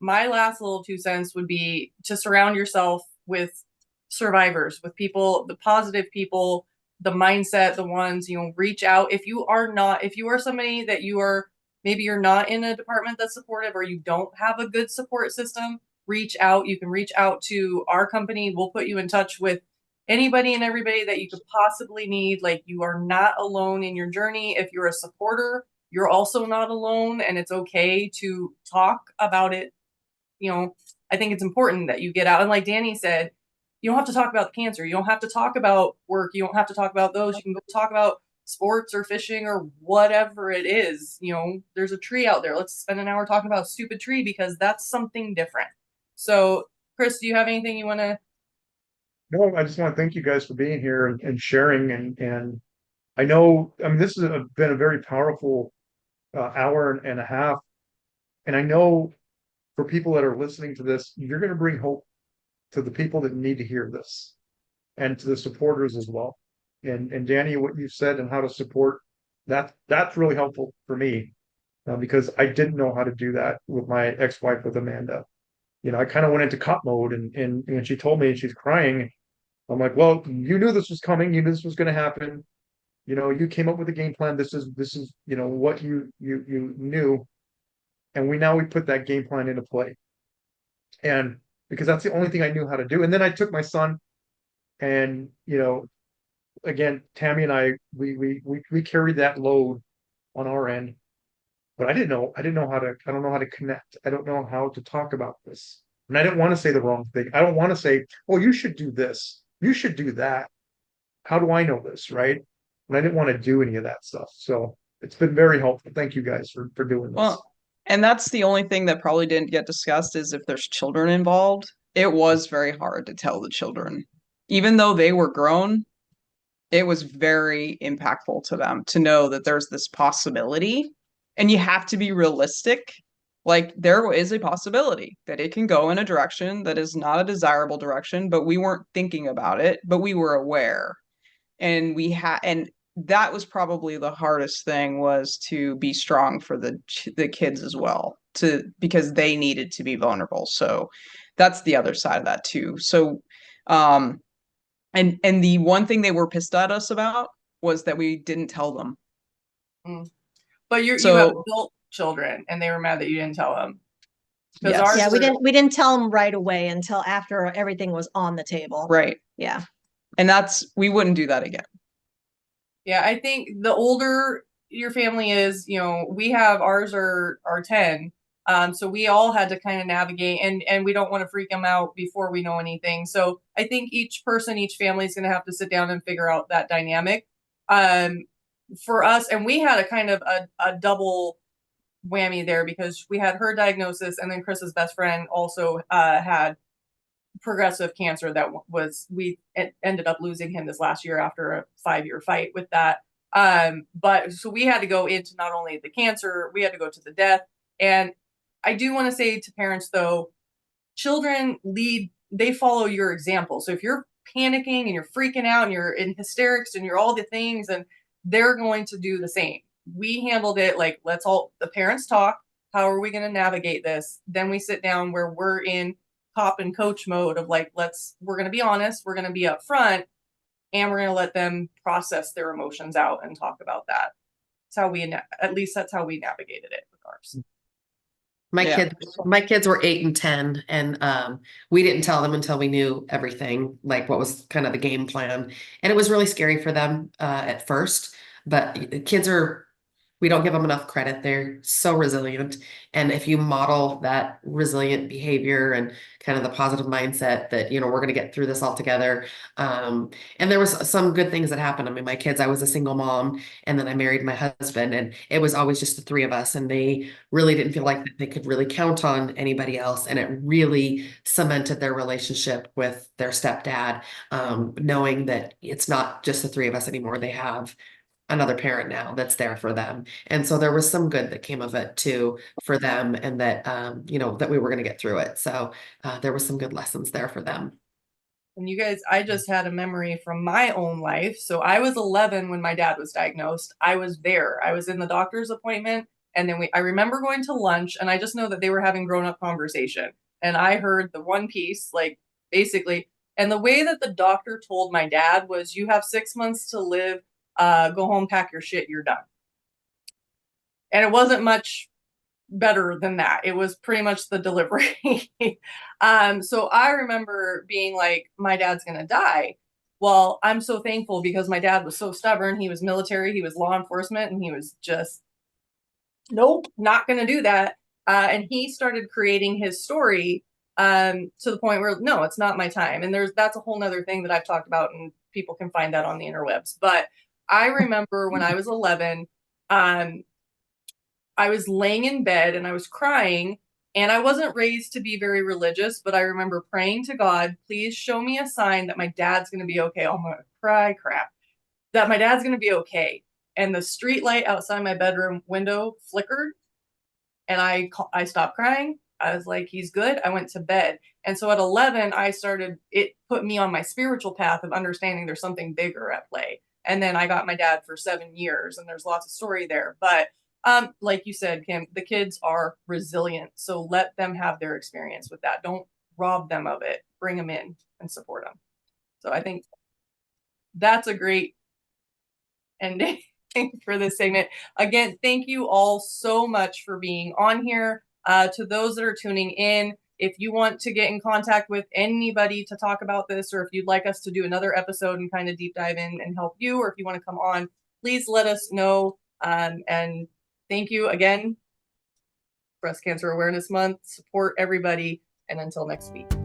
my last little 2 cents would be to surround yourself with survivors, with people, the positive people, the mindset, the ones, reach out. If you are somebody that maybe you're not in a department that's supportive, or you don't have a good support system, reach out. You can reach out to our company. We'll put you in touch with anybody and everybody that you could possibly need. Like, you are not alone in your journey. If you're a supporter, you're also not alone, and it's okay to talk about it. I think it's important that you get out. And like Dani said, you don't have to talk about the cancer. You don't have to talk about work. You don't have to talk about those. You can go talk about sports or fishing or whatever it is. There's a tree out there. Let's spend an hour talking about a stupid tree, because that's something different. So, Chris, do you have anything you want to? No, I just want to thank you guys for being here and sharing. And I know, this has been a very powerful hour and a half. And I know for people that are listening to this, you're going to bring hope to the people that need to hear this, and to the supporters as well. And Dani, what you said and how to support, that's really helpful for me, because I didn't know how to do that with my ex-wife, with Amanda. I kind of went into cop mode, and when she told me, and she's crying, I'm like, well, you knew this was coming. You knew this was going to happen. You came up with a game plan. This is what you knew. And we put that game plan into play. And because that's the only thing I knew how to do. And then I took my son, and, again, Tami and I, we carried that load on our end, but I don't know how to connect. I don't know how to talk about this. And I didn't want to say the wrong thing. I don't want to say, oh, you should do this. You should do that. How do I know this? Right. And I didn't want to do any of that stuff. So it's been very helpful. Thank you guys for doing this. Well, and that's the only thing that probably didn't get discussed, is if there's children involved. It was very hard to tell the children, even though they were grown, it was very impactful to them to know that there's this possibility, and you have to be realistic. Like, there is a possibility that it can go in a direction that is not a desirable direction, but we weren't thinking about it, but we were aware. And and that was probably the hardest thing, was to be strong for the kids as well, because they needed to be vulnerable. So that's the other side of that too. So and the one thing they were pissed at us about was that we didn't tell them. But you have adult children, and they were mad that you didn't tell them. Yes. Yeah, we didn't tell them right away until after everything was on the table. Right. Yeah. And we wouldn't do that again. Yeah, I think the older your family is, we have ours are 10. So we all had to kind of navigate, and we don't want to freak them out before we know anything. So I think each family is going to have to sit down and figure out that dynamic. For us, and we had a kind of a double whammy there, because we had her diagnosis, and then Chris's best friend also had progressive cancer that we ended up losing him this last year after a 5-year fight with that. But so we had to go into not only the cancer, we had to go to the death. And I do want to say to parents, though, children they follow your example. So if you're panicking and you're freaking out and you're in hysterics and you're all the things, and they're going to do the same. We handled it like, the parents talk. How are we going to navigate this? Then we sit down where we're in cop and coach mode of like, we're going to be honest, we're going to be upfront, and we're going to let them process their emotions out and talk about that. That's how we navigated it with ours. My kids were 8 and 10, and we didn't tell them until we knew everything, like what was kind of the game plan. And it was really scary for them at first, but we don't give them enough credit. They're so resilient. And if you model that resilient behavior and kind of the positive mindset that, we're going to get through this all together. And there was some good things that happened. I mean, my kids, I was a single mom, and then I married my husband, and it was always just the three of us. And they really didn't feel like they could really count on anybody else. And it really cemented their relationship with their stepdad, knowing that it's not just the three of us anymore. They have another parent now that's there for them. And so there was some good that came of it too for them, and that, that we were going to get through it. So there was some good lessons there for them. And you guys, I just had a memory from my own life. So I was 11 when my dad was diagnosed. I was there. I was in the doctor's appointment. And then I remember going to lunch, and I just know that they were having grown-up conversation. And I heard the one piece, like, basically, and the way that the doctor told my dad was, you have 6 months to live. Go home, pack your shit, you're done. And it wasn't much better than that. It was pretty much the delivery. So I remember being like, my dad's going to die. Well, I'm so thankful, because my dad was so stubborn. He was military, he was law enforcement, and he was just, nope, not going to do that. And he started creating his story to the point where, no, it's not my time. And that's a whole nother thing that I've talked about, and people can find that on the interwebs. But I remember when I was 11, I was laying in bed and I was crying, and I wasn't raised to be very religious, but I remember praying to God, please show me a sign that my dad's going to be okay. Oh, I'm going to cry crap. That my dad's going to be okay. And the street light outside my bedroom window flickered, and I stopped crying. I was like, he's good. I went to bed. And so at 11, it put me on my spiritual path of understanding there's something bigger at play. And then I got my dad for 7 years, and there's lots of story there. But like you said, Kim, the kids are resilient. So let them have their experience with that. Don't rob them of it. Bring them in and support them. So I think that's a great ending for this segment. Again, thank you all so much for being on here. To those that are tuning in, if you want to get in contact with anybody to talk about this, or if you'd like us to do another episode and kind of deep dive in and help you, or if you want to come on, please let us know. And thank you again. Breast Cancer Awareness Month. Support everybody. And until next week.